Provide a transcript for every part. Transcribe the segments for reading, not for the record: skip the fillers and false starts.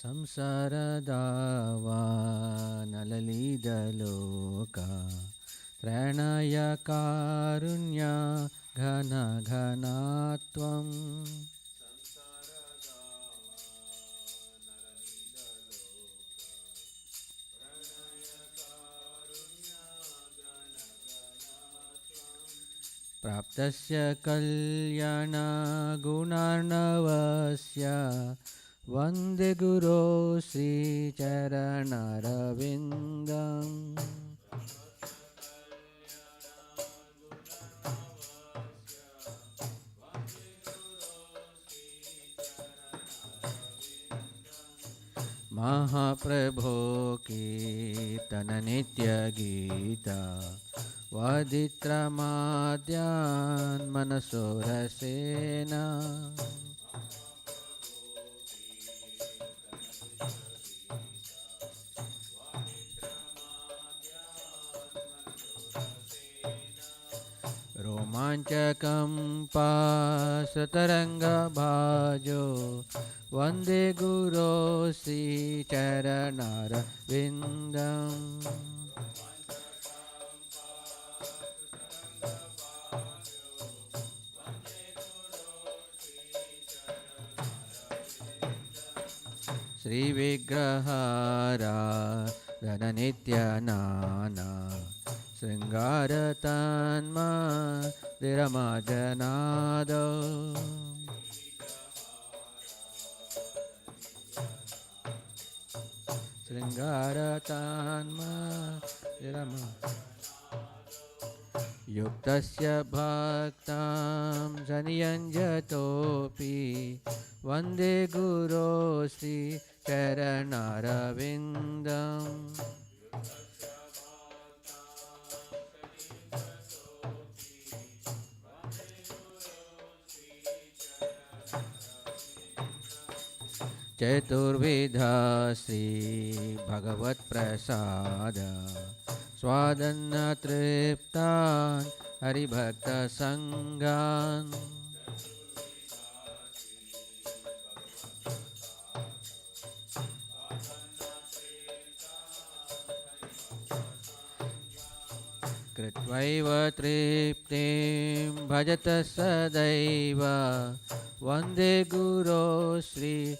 ಸಂಸಾರದಾವಾನಲಲಿದಲೋಕ ತ್ರಣಯ ಕಾರುಣ್ಯ ಘನ ಘನಾತ್ವಂ ಪ್ರಾಪ್ತಸ್ಯ ಕಲ್ಯಾಣ ಗುಣಾರ್ಣವಸ್ಯ ವಂದೇ ಗುರೋ ಶ್ರೀಚರಣರವಿಂದಂ. महाप्रभो कीर्तन नित्य गीता वादित्रमाद्यान् मनसो रसेन रोमाञ्चकम्पासतरङ्गभाजो वन्दे गुरो श्रीचरणरविन्दम्. श्रीविग्रहाराधननित्यनाना शृङ्गारतन्मदिरमजनादो युक्तस्य भक्तां सनियञ्जतोऽपि वन्दे गुरो श्रीचरणरविन्दम्. चतुर्विधा श्री भगवत्प्रसाद स्वादन्न तृप्तान् हरिभक्तसङ्गान्. कृत्वैव तृप्तिं भजत सदैव वन्दे गुरो श्रीचरणरविन्दम्.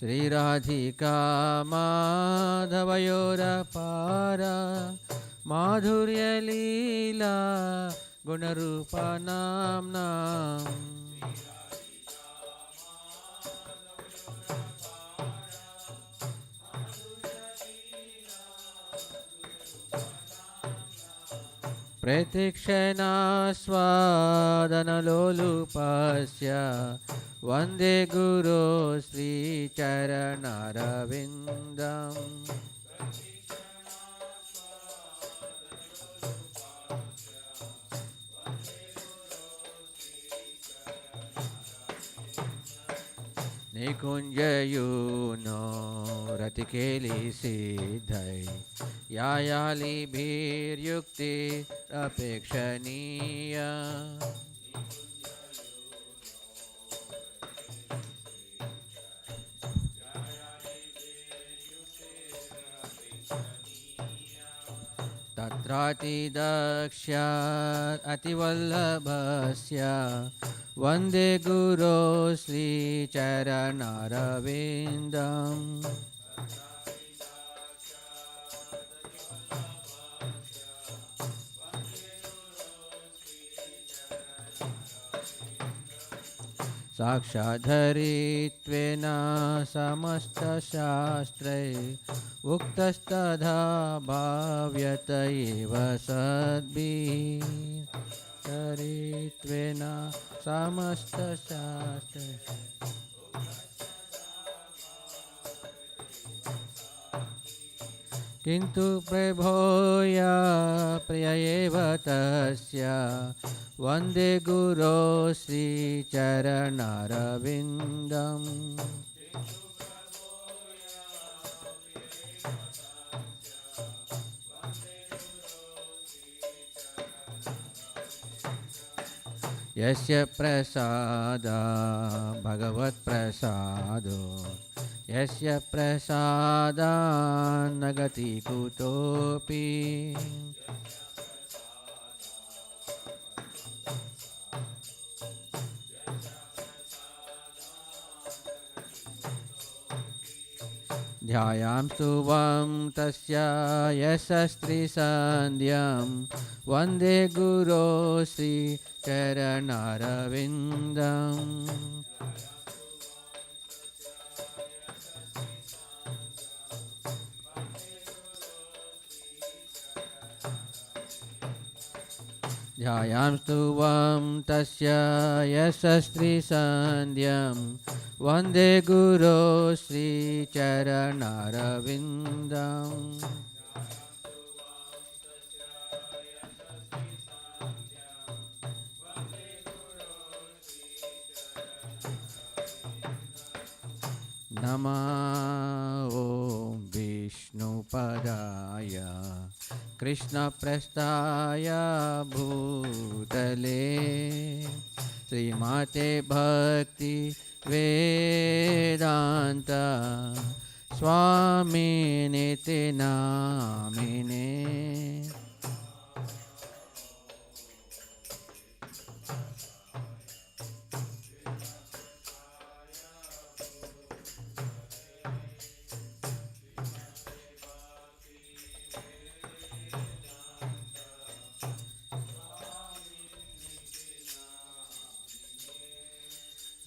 श्रीराधिका माधवयोरपारा माधुर्यलीला गुणरूपनाम्नाम्. प्रतिक्षणास्वादनलोलुपस्य वन्दे गुरो श्रीचरणरविन्दम्. निकुञ्जयूनो रतिकेलिसिद्धै यायालिभिर्युक्तिरपेक्षणीया. तत्रातिदक्ष्यात् अतिवल्लभस्य वन्दे गुरो श्रीचरणरविन्दम्. साक्षाद्धरित्वेन समस्तशास्त्रै उक्तस्तथा भाव्यत एव सद्भिः. धरित्वेन समस्तशास्त्रै किन्तु प्रभोया प्रिय एव तस्य वन्दे गुरो श्रीचरणरविन्दम्. यस्य प्रसादा भगवत् प्रसादो यस्य प्रसादा न गति कुतोऽपि ध्यायां स्तुवं तस्य यशस्त्रिसन्ध्यं वन्दे गुरो श्रीचरणारविन्दम् ध्यायां स्तुवं तस्य यशस्त्रिसन्ध्यं वन्दे गुरो श्रीचरणारविन्दम् नमः ॐ विष्णुपदाय कृष्णप्रस्थाय भूतले श्रीमते भक्ति वेदांत स्वामिनिति नामिने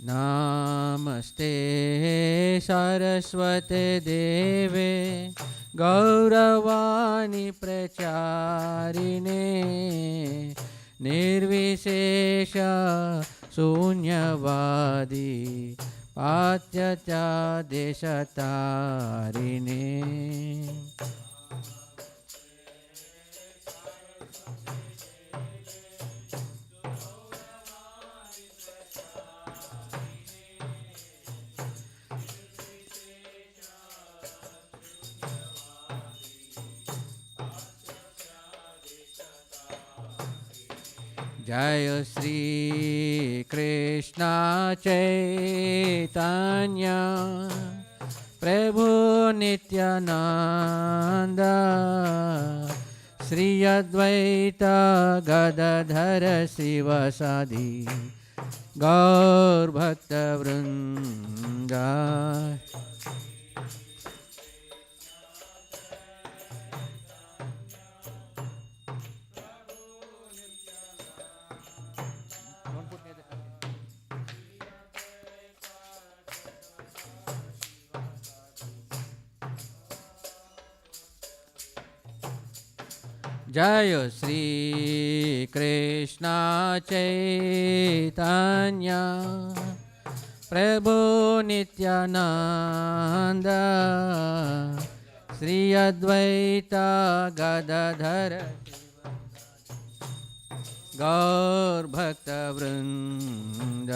नमस्ते सरस्वते देवे गौरवाणी प्रचारिणे निर्विशेष शून्यवादी पाश्चात्यदेशतारिणे जय श्री कृष्ण चैतन्य प्रभु नित्यानंद श्री अद्वैत गदाधर शिवसादि गौर भक्त वृंद जय श्री कृष्ण चैतन्य प्रभु नित्यानंद श्री अद्वैत गदाधर गौर भक्त वृंद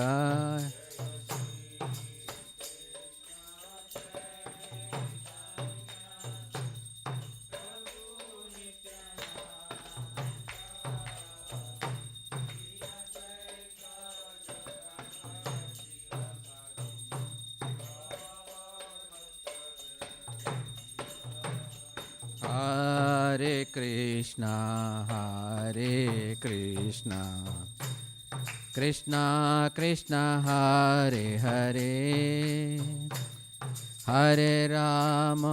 हरे Krishna Krishna Krishna Hare Hare Hare Ram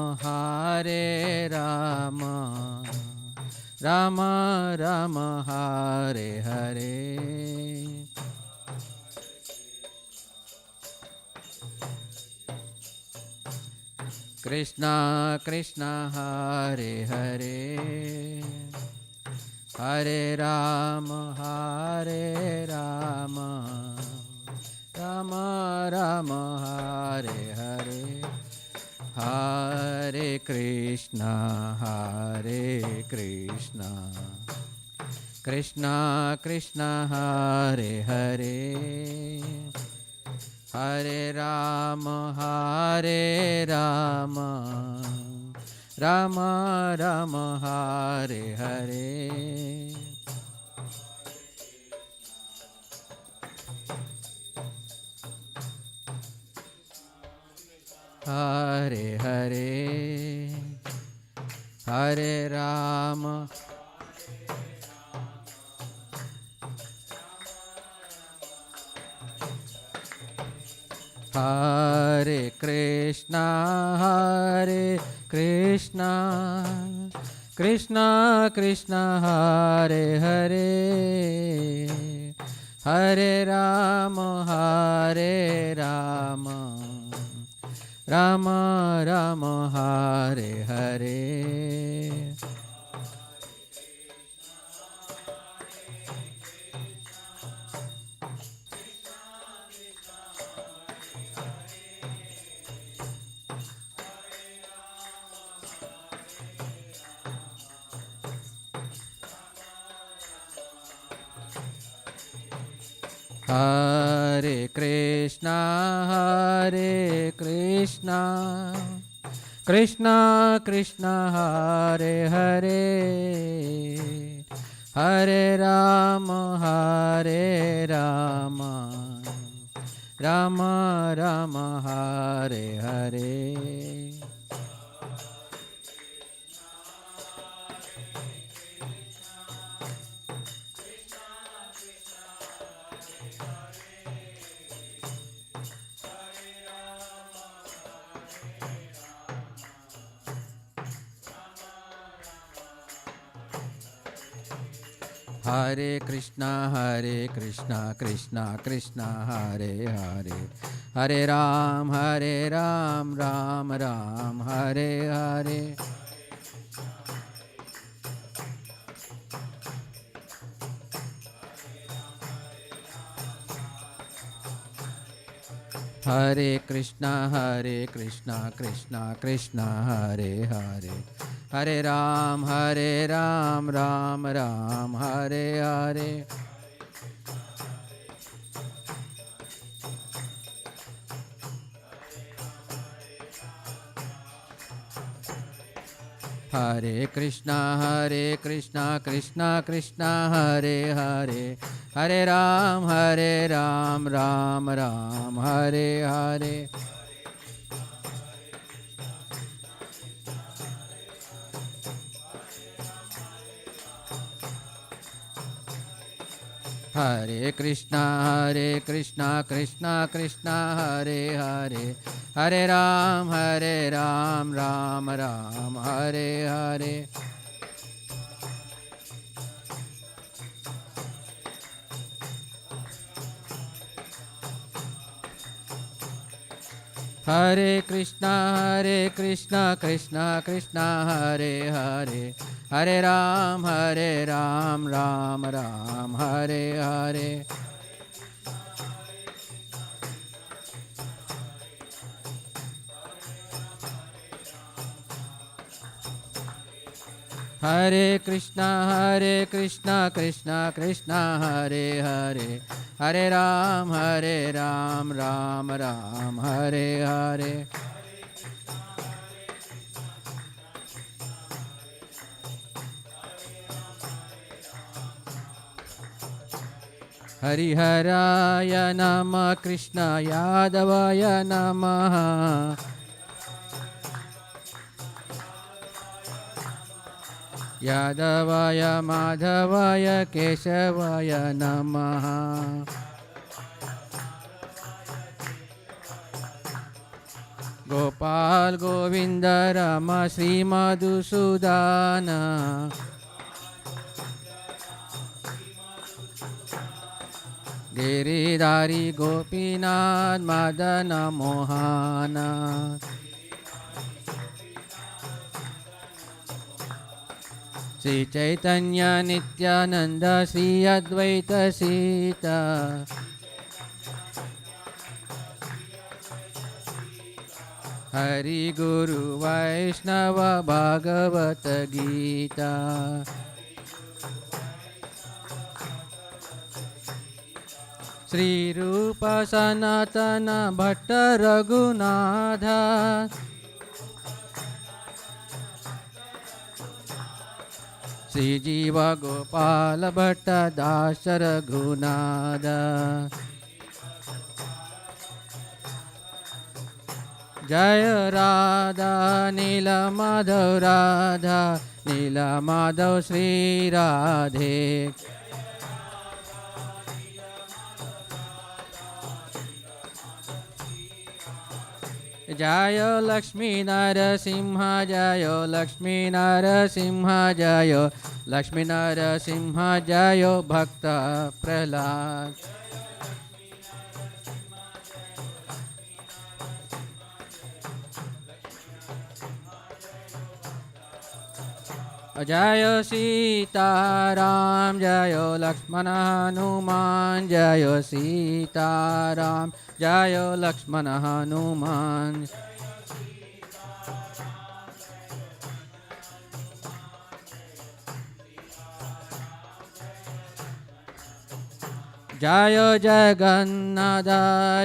Ram Ram Hare Hare Krishna Krishna Hare Hare Hare Ram Ram Ram Hare Hare Hare Krishna Krishna Krishna Hare Hare Hare Ram Ram Ram Hare Hare Hare Hare, Hare Rama, Hare Krishna, Hare Krishna, Krishna Krishna, Hare Hare, Hare Rama, Hare Rama, Rama Rama, Hare Hare. Hare Krishna, Hare Krishna, Krishna Krishna, Hare Hare, Hare Rama, Hare Rama, Rama Rama, Hare Hare. Hare Krishna, Krishna Krishna, Hare Hare, Hare Ram, Ram Ram, Hare Hare. Hare Krishna, Krishna Krishna, Hare Hare, Hare Ram, Ram Ram, Hare Hare. Hare Krishna, Krishna Krishna, Hare Hare, Hare Ram, Ram Ram, Hare Hare. Hare Krishna, Krishna Krishna, Hare Hare, Hare Ram, Ram Ram, Hare Hare. Hare Krishna, Krishna Krishna, Hare Hare, Hare Ram, Ram Ram, Hare Hare. Hare Krishna, Krishna Krishna, Hare Hare, Hare Ram, Ram Ram, Hare Hare. Hariharaya Namah, Krishna Yadavaya Namah, Yadavaya Madhavaya Keshavaya Namaha. Gopal Govinda Rama Sri Madhusudana, Giridhari Gopinath Madana Mohana, Sri Chaitanya Nityananda Sri Advaita Sita, Hari Guru Vaishnava Bhagavata Gita, Sri Rupa Sanatana Bhatta Raghunatha, Sri Jiva Gopala Bhatta Dasa Raghunatha, जय राधा नीला माधव राधा नीला माधव श्री राधे जय लक्ष्मी नरसिंह जय लक्ष्मी नरसिंह जय लक्ष्मी नरसिंह जय भक्त प्रहलाद जय सीताराम जय लक्ष्मण हनुमान जय सीताराम जय लक्ष्मण हनुमान जय जगन्नाथ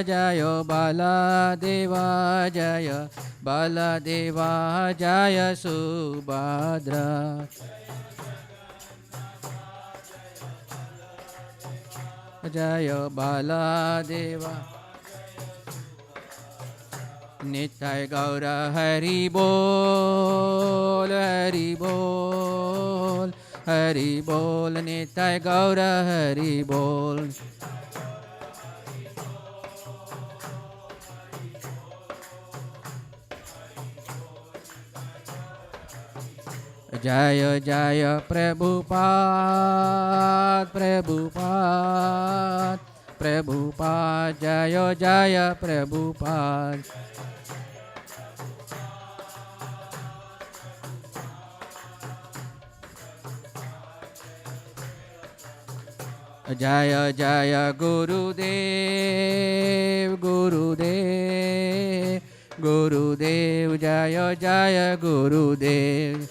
जय बलदेवा जय बलदेवा जय सुभद्रा जय बलदेवा नित्य गौर हरि बोल हरि बोल हरि बोल नित्य गौर हरि बोल जय जय प्रभुपाद प्रभुपाद प्रभुपाद जय जय प्रभुपाद जय जय गुरुदेव गुरुदेव गुरुदेव जय जय गुरुदेव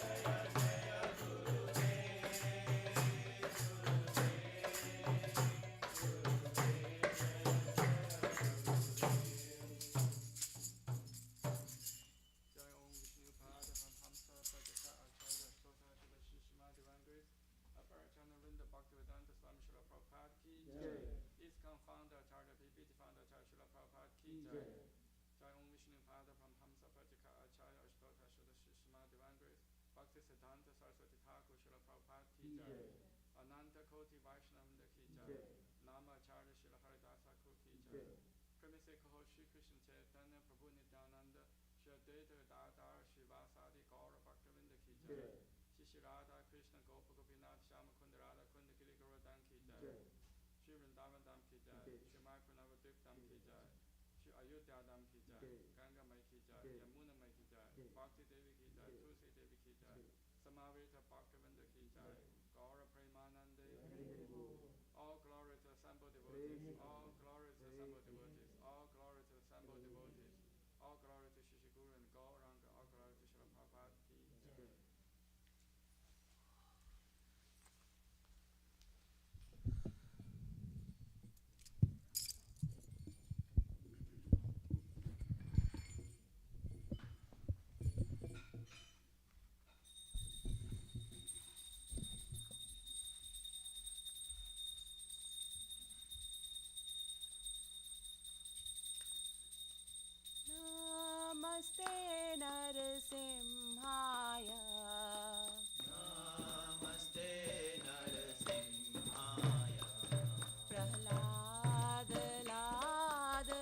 नमस्ते नरसिंहाय नमस्ते नरसिंहाय प्रह्लाद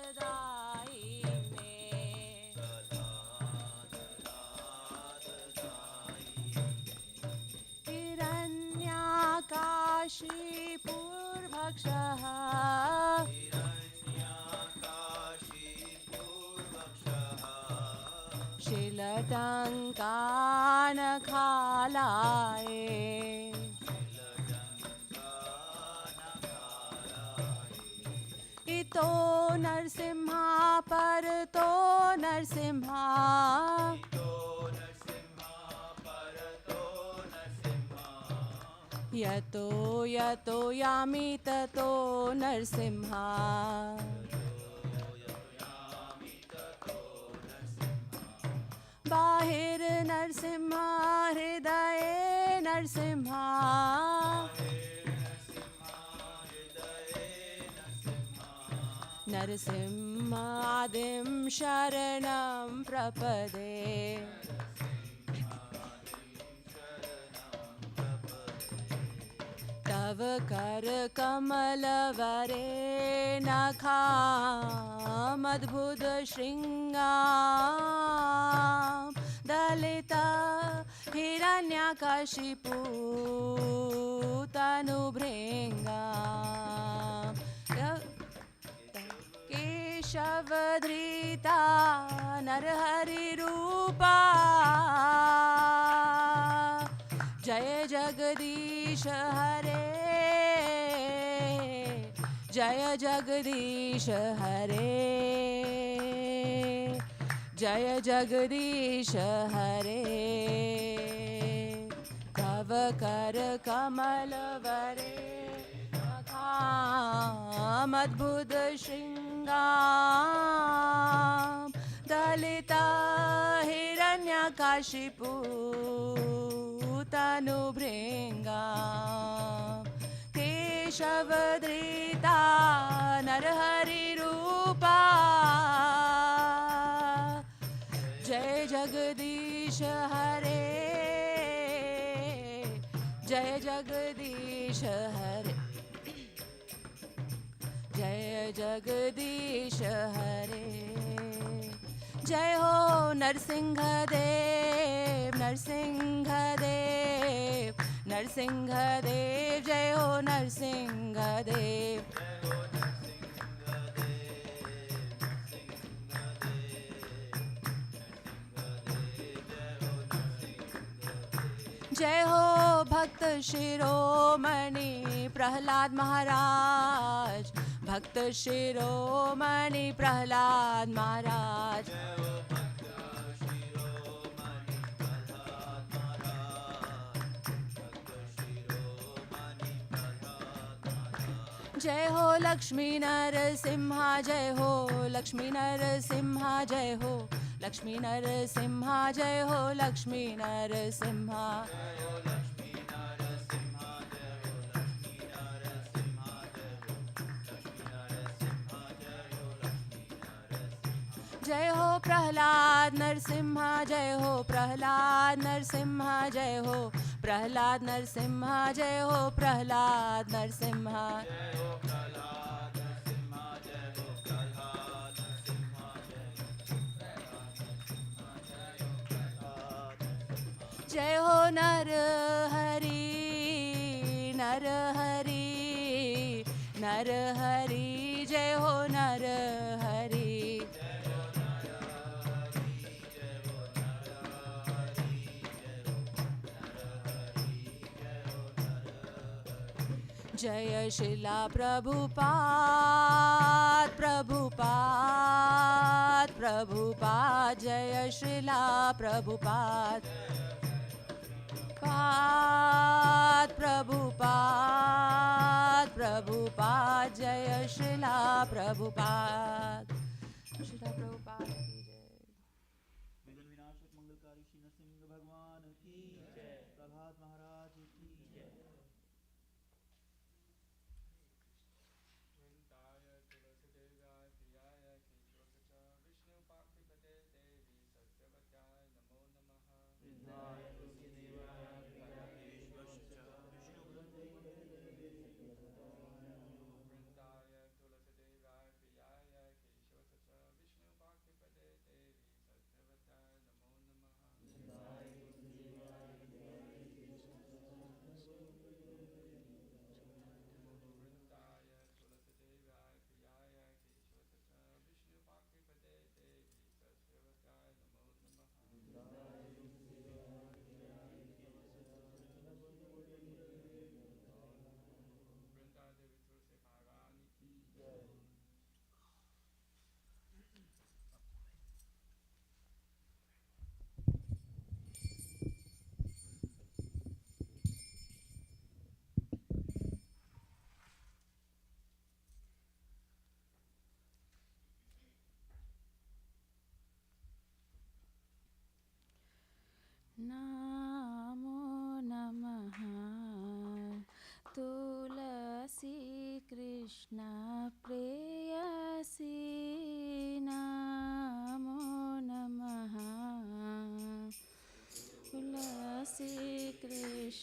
लाददायिने प्रह्लाद लाददायिने हिरण्याकाशीपूर्भक्षः शिलटङ्कानखालाये इतो नरसिंहा परतो नरसिंहा यतो यतो यामि ततो नरसिंहा बाहिर नरसिंहा हृदय नरसिंहा नरसिंह नरसिंहादिं शरणं प्रपदे तव कर कमलवरे नखामद्भुत शृङ्गां दलिता हिरण्यकशिपु तनुभृङ्गां केशवधृता नरहरिरूपा जय जगदीश हरे जय जगदीश हरे जय जगदीश हरे तव कर कमल वरे नखामद्भुत शृङ्गां दलिता हिरण्यकशिपु तनुभृङ्गां केशवधृता नरहरिरूपा जय जगदीश हरे जय जगदीश हरे जय जगदीश हरे जय हो नरसिंहदेव नरसिंहदेव नरसिंहदेव जय हो नरसिंहदेव जय हो भक्त शिरोमणि प्रहलाद महाराज भक्त शिरोमणि प्रहलाद महाराज जय हो लक्ष्मी नरसिम्हा जय हो लक्ष्मी नरसिम्हा जय हो लक्ष्मी नरसिम्हा जय हो लक्ष्मी नरसिम्हा जय हो प्रहलाद नरसिम्हा जय हो प्रहलाद नरसिम्हा जय हो प्रहलाद नरसिम्हा जय हो प्रहलाद नरसिम्हा जय हो नर हरि नर हरि नर हरि जय हो नर हरि जय शिला प्रभुपाद प्रभुपाद प्रभुपाद जय शिला प्रभुपाद पाद प्रभुपाद प्रभुपाद जय शिला प्रभुपाद शिला प्रभुपाद की जय विघ्न विनाशक मंगलकारी श्री नरसिंह भगवान की जय प्रहलाद महाराज की जय नमो नमः तुलसी कृष्ण प्रेयसी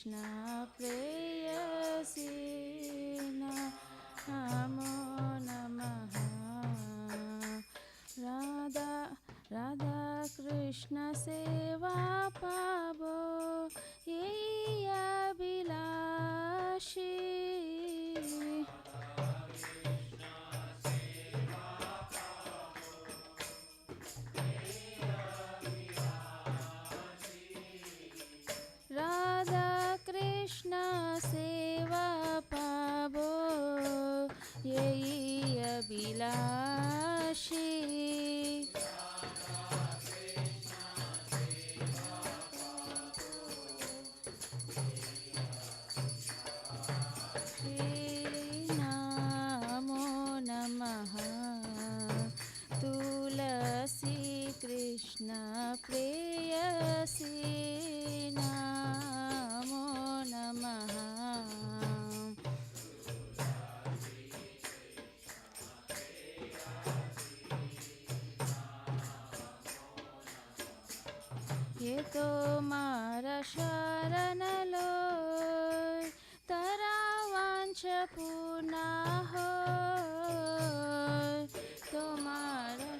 कृष्ण प्रेयसी नमो नमः राधा राधा कृष्ण सेवा पावो यही अभिलाषी राधा कृष्ण सेवा पावो यही अभिलाषी नमो नमः तुलसी कृष्ण प्रेयसी नमो नमः ये तो मारा शरणलो तरा वांछ पूर्णा हो तुम्हारा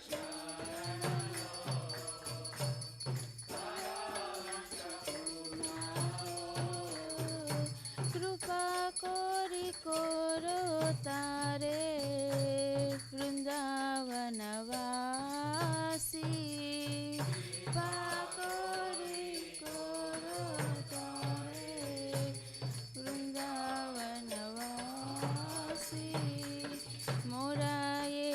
कृपा कोरी कोरो तारे वृंदावनवासी पाकोरी कोरो तारे वृंदावनवासी मोरा ये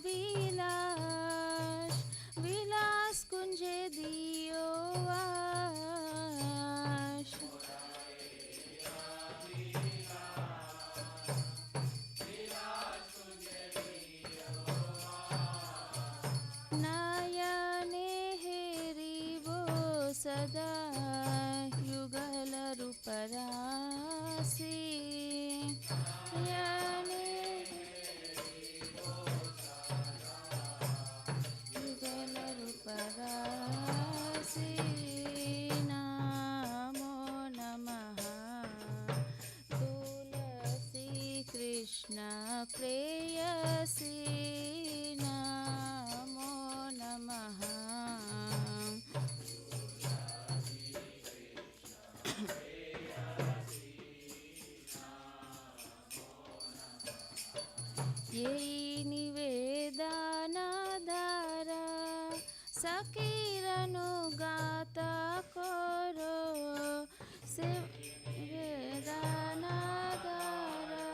विलास विलास कुंजे दियो वास नयने हेरिवो सदा युगल रूपरासी नयने युगल रूपरासी नमो नमः तुलसी कृष्ण प्रेयसी नमो नमः यही निवेदन धारा सकीरनुगात करो निवेदन धारा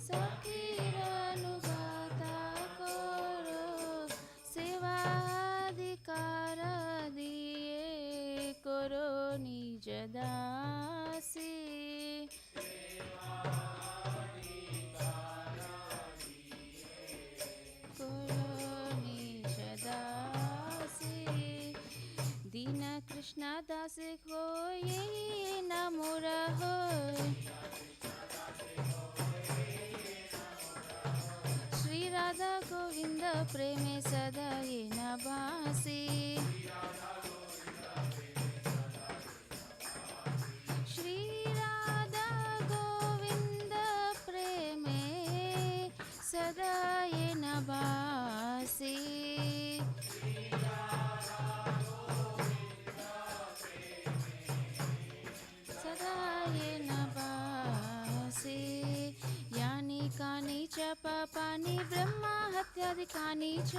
सकीरनुगात करो सेवाधिकार दिए करो निज दासी दीन कृष्ण दास हो ये न मोरा हो श्री राधा गोविंद प्रेमे सदा ये न बासी श्री राधा गोविंद प्रेमे सदा ये न बासी यानि कानि च पापानि ब्रह्मा हत्यादिकानि च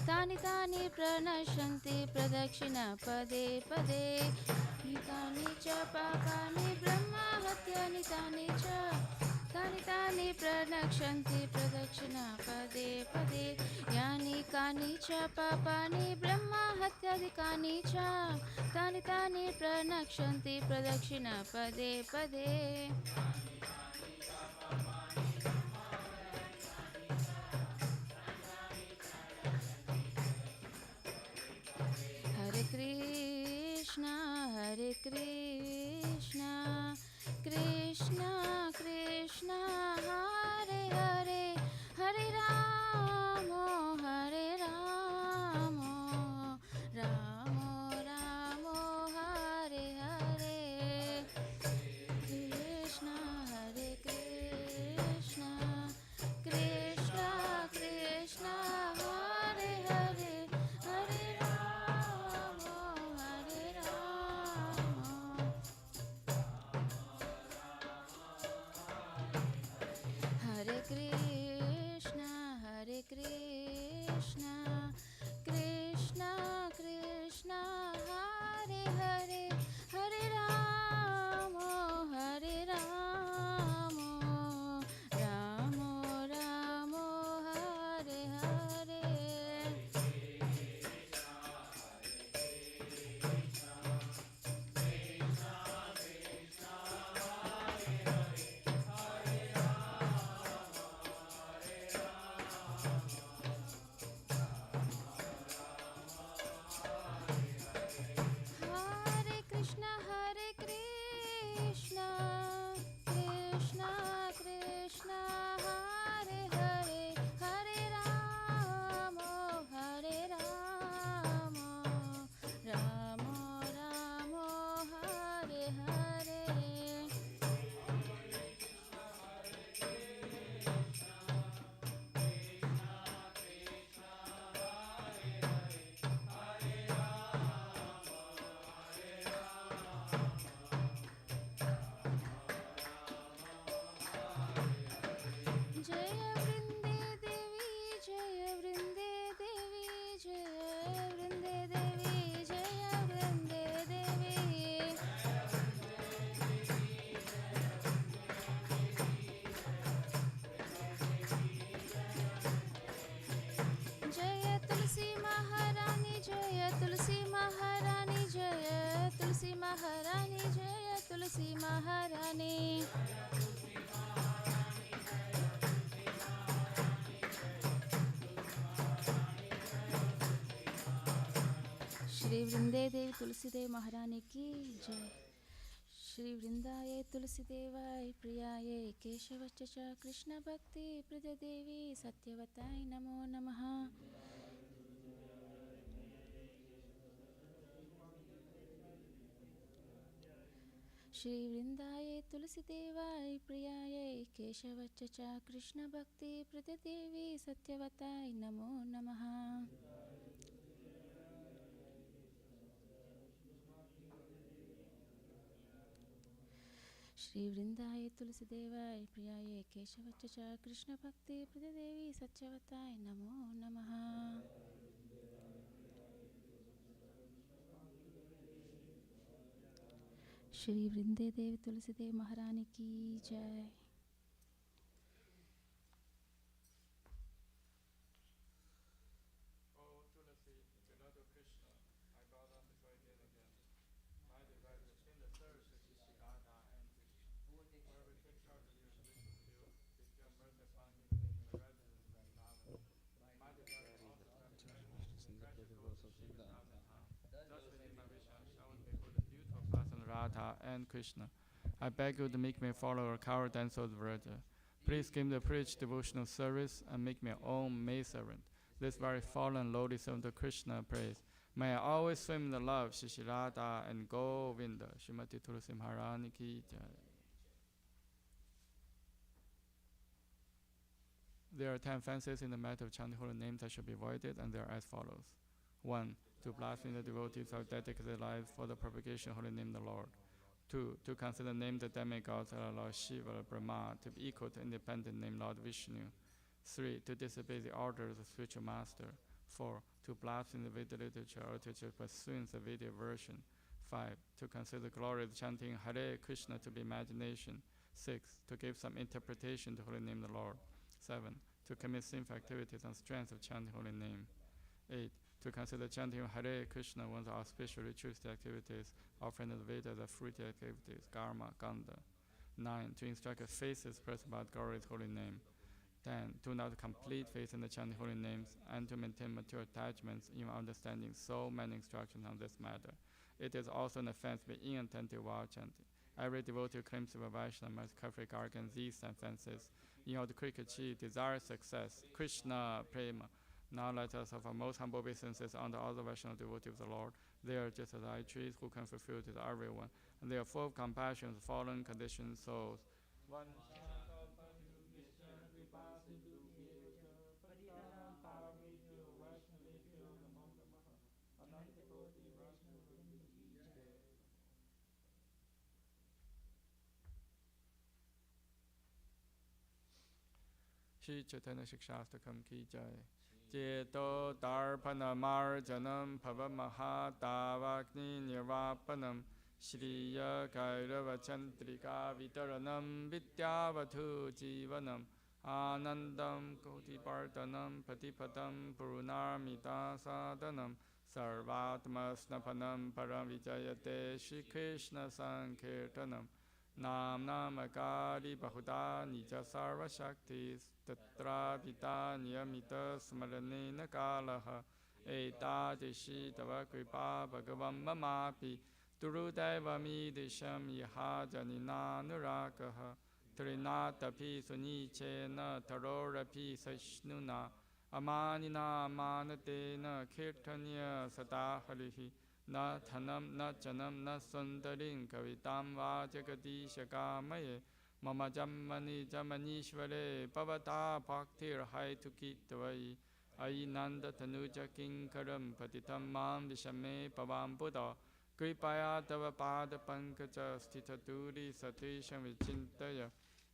तानि तानि प्रणश्यन्ति प्रदक्षिण पदे पदे तानि च पापानि ब्रह्मा हत्यानि तानि च तानि तानि प्रणश्यन्ति प्रदक्षिण पदे पदे यानि कानि च पापानि ब्रह्मा हत्यादिकानि च तानि तानि प्रणश्यन्ति प्रदक्षिण पदे पदे Hare Krishna Krishna Krishna Hare Hare Hare Ramo Ramo Ramo Hare Hare Shri वृंदे देवी तुलसी देव महारानी की जय। श्री वृंदाय तुलसी देवाय प्रियाय केशवच च कृष्ण भक्ति प्रद देवी सत्यवताय नमो नमः। श्री वृंदाय तुलसी देवाय प्रियाय केशवच च कृष्ण भक्ति प्रद देवी सत्यवताय नमो नमः। श्री वृंदाय तुलसी देवाय प्रियाय केशवच च कृष्ण भक्ति प्रद देवी सत्यवताय नमो नमः। श्री वृंदे देवी तुलसी देव महारानी की जय। Radha and Krishna. I beg you to make me follow a coward dance of the Vraja. Please give me the preach devotional service and make me own maidservant. This very fallen lowly servant of Krishna praise. May I always swim in the love Shishi Radha and Govinda. Srimati Tulsi Maharani ki jai. There are 10 offenses in the matter of chanting holy names that should be avoided, and they are as follows. 1. To blaspheme the devotees who have dedicated their lives for the propagation of holy name of the Lord. 2. To consider the name of the demigods of Lord Shiva or Brahma to be equal to independent name Lord Vishnu. 3. To disobey the orders of the spiritual master. 4. To blaspheme the Vedic literature or to pursue the Vedic version. 5. To consider the glory of chanting Hare Krishna to be imagination. 6. To give some interpretation to holy name of the Lord. 7. To commit sinful activities on strength of chanting holy name. 8. To consider chanting Hare Krishna one of the auspicious ritualistic activities, offering the Vedas as fruitive activities, karma, ganda. 9. To instruct a faithless person about God's holy name. 10. To not complete faith in the chanting holy names and to maintain mature attachments in understanding so many instructions on this matter. It is also an offense to be inattentive while chanting. Every devotee who claims to be Vaishnava must carefully guard against these offenses in order to quickly achieve desired success. Krishna Prema. Now let us offer most humble obeisances unto all the Vaishnava devotees of the Lord. They are just as high trees who can fulfill to everyone, and they are full of compassion for fallen conditioned souls. Shri Chaitanya Shikshastakam ki jai. Cheto Darpana Marjanam Pavamahadavakni Nirvapanam Shriya Kairava Chantrika Vitaranam Vidyavadhu Jivanam Anandam Kotipartanam Patipatam Purunarmita Sadhanam Sarvatmasnapanam Paravijayate Shri Krishna Sankirtanam Nam Namakari Bahuda Nija Sarva Shakti Tatra Pita Niyamita Smaranena Kalaha Eta Dishi Tava Kripa Bhagavam Mamapi Durudeva Midisham Yaha Janina Nurakaha Trinatapi Sunichena Tarorapi Sashnuna Amanina Manatena Kirtanya Sadaharihi Na Thanam, Na Chanam, Na Sundarin, Kavitam Va Jagadishakamaye, Mama Jammani Jamanishvare, Pavata Bhaktir Haitukitavai, Ainanda Tanuja Kinkaram, Patitam Mam Vishame Pavam Buddha, Kripaya Tava Pada Pankaja Sthitaturi Satisham Vichintaya,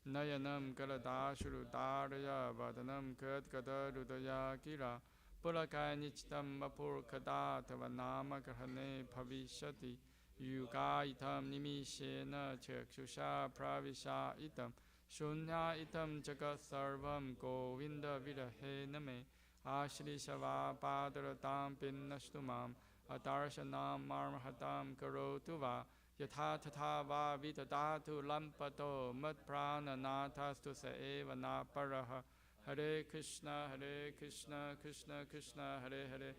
Nayanam Kaladashuru Daraya, Vadanam Kadgada Rudaya Kira, Pulaka Nichitam Vapur Kada Tavanama Grahane Bhavishati Yuga Itam Nimishena Chakshusha Pravisha Itam Shunya Itam Jagat Sarvam Govinda Virahe Name Ashri Shava Padaratam Pinnashtumam Adarshanam Marmahatam Karotuva Yatha Tatha Va Vitadatu Lampato Mat Prana Nathastu Sa Eva Naparaha Hare Krishna, Krishna Krishna, Hare Hare,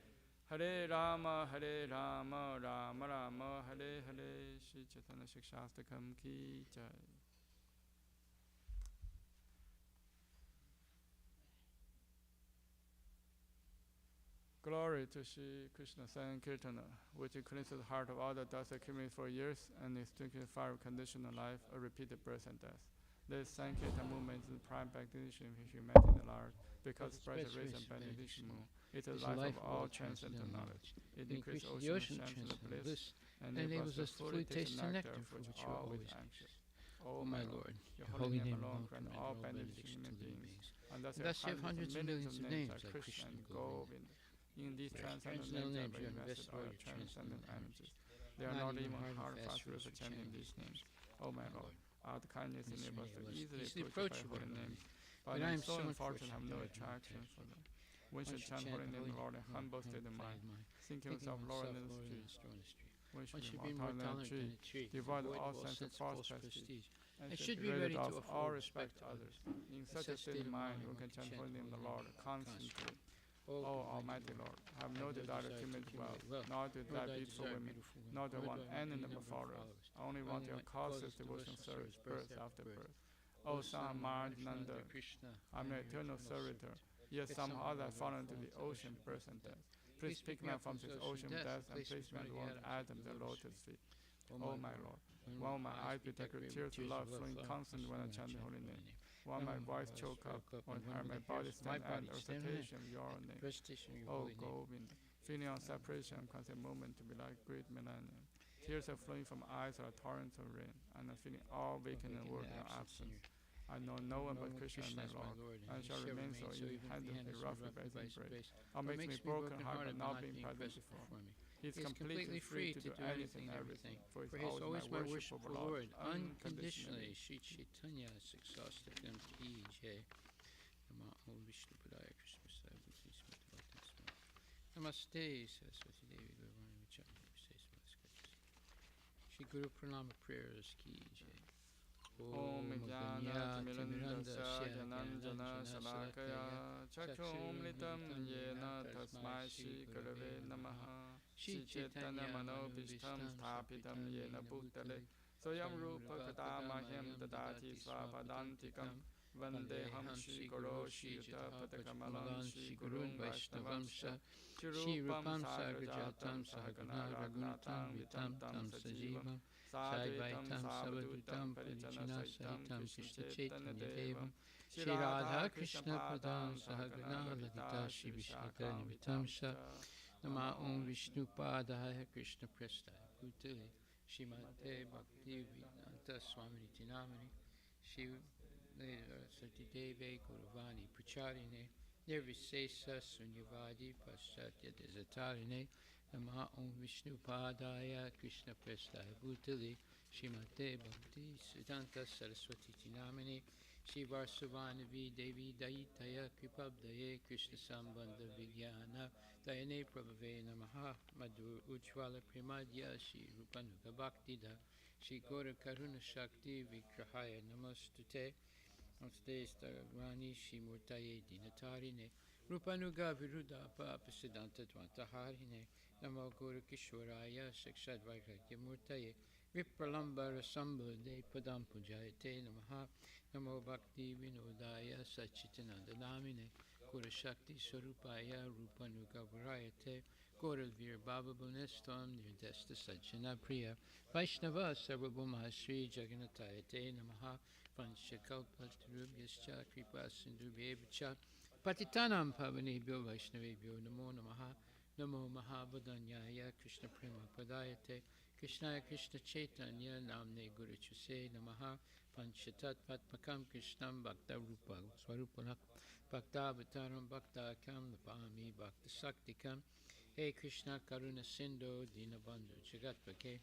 Hare Rama, Hare Rama, Rama Rama, Hare Hare. Shri Chaitanya Shikshastakam ki jai. Glory to Shri Krishna Sankirtana, which cleanses the heart of all the dust accumulated for years and extinguishes fire of conditional life, a repeated birth and death. This Sankirtan movement is the prime benediction of humanity in the Lord, because it spreads the rays and benediction moon. It is the life of all transcendental knowledge. It increases the ocean of transcendental bliss, and enables us to fully taste the nectar for which you are always anxious. O my Lord, your holy name alone grant all benediction to human beings. And thus you have hundreds and millions of names like Krishna and Govinda. In these transcendental names you invested all your transcendent energies. They are not even hard or fast rules for chanting these names. O my Lord, out of kindness enable us to easily approach your holy names, but I am so unfortunate I have no attraction for them. One should chant holy name of the Lord in humble state of mind, thinking himself lower than the street. One should be more tolerant than a tree, devoid of all sense of false prestige, and should be ready to offer all respect to others. In such a state of mind, one can chant holy name of the Lord constantly. O Almighty Lord, I have no desire to accumulate wealth, nor to die beautiful women, nor do I want any number of followers. I only want your causeless devotional service, birth after birth. O Son of Nanda, I am your eternal servitor, yet somehow I have fallen into the ocean of birth and death. Please pick me up from this ocean of death and place me on the one Adam, the lotus feet. O my Lord, while my eyes bedeck with tears of love flowing constantly when I chant the holy name, while my voice choke up, when my body stand at recitation of your name. O Govinda, feeling on separation, I'm constant moment to be like great millennium. Tears are flowing from eyes like torrents of rain, and I'm feeling all vacant and work in your absence. I know no one but Krishna my Lord, and shall remain so independently, roughly by his embrace. Or makes me broken heart by not being present before me. He is completely free to do anything and everything, for he is always my worshipful Lord, unconditionally. Shri Chaitanya Siksastakam ki jai. Namo Vishnu Padaya Krishna Prasad Bhuti Smriti Namaste Saraswati Devi Gurvani Vichara Shri Guru Pranama prayers ki jai. Om Jnana-timirandasya Jananjana Salakaya Chaksumritam Yena Tasmai Shri Gurave Namaha Shri Chaitanya Manobishtam Sthapitam Yena Bhutale Soyam Rupa Katamahyam Dadati Svapadantikam Vandeham Shri Guru Shri Patakamalam Shri Gurun Vaishnavamsha Shri Rupam Sagrajatam Sahagana Raghunatam Vitam Tam Sajivam Sadvaitam Savadutam Parijana Sahitam Krishna Chaitanya Devam Shri Radha Krishna Padam Sahagana Lalita Shri Vishakanya Vitamsha Nama Om Vishnu Padaya Krishna Prestaya Bhutale Shrimate Bhakti Vedanta Swami Tinamani Shri Sati Deve Guruvani Pracharine Nirvisesa Sunyavadi Paschatya Desatarine Nama Om Vishnu Padaya Krishna Prestaya Bhutale Shrimate Bhakti Siddhanta Saraswati Tinamani Shri Varsuvanavi Devi Daitaya Kripabdaye Krishna Sambandha Vijnana Dayane Prabhave Namaha Madhur Ujjvala Premadya Shri Rupanuga Bhaktida Shri Gora Karuna Shakti Vikrahaya Namastute Namaste Staragvani Shri Murtaye Dinatarine Rupanuga Viruddha Papasiddhanta Dvantaharine Namo Guru Kishwaraya Sakshad Vairagya Murtaye Vipralamba Rasambhade Padam Pujayate Namaha Namo Bhakti Vinodaya Sachitananda Namine Guru Shakti Swarupaya Rupanuga Varayate Gaurav Baba Bhunestam Nirdesta Sajjana Priya Vaishnava Sarvabhuma Sri Jagannatayate Namaha Panchakalpatarubhyascha Kripa Sindhubhyevacha Patitanam Pavanebhyo Vaishnavebhyo Namo Namaha Namo Mahabodhanyaya Krishna Prema Padayate Krishnaya Krishna Chaitanya Namne Guru Chuse Namaha Panchatat Patmakam Krishnam Bhakta Rupa Swarupanam Bhakta Avataram Bhakta Kam Napami Bhakta Saktikam Hey Krishna Karuna Sindhu Dinabandhu Jagatpake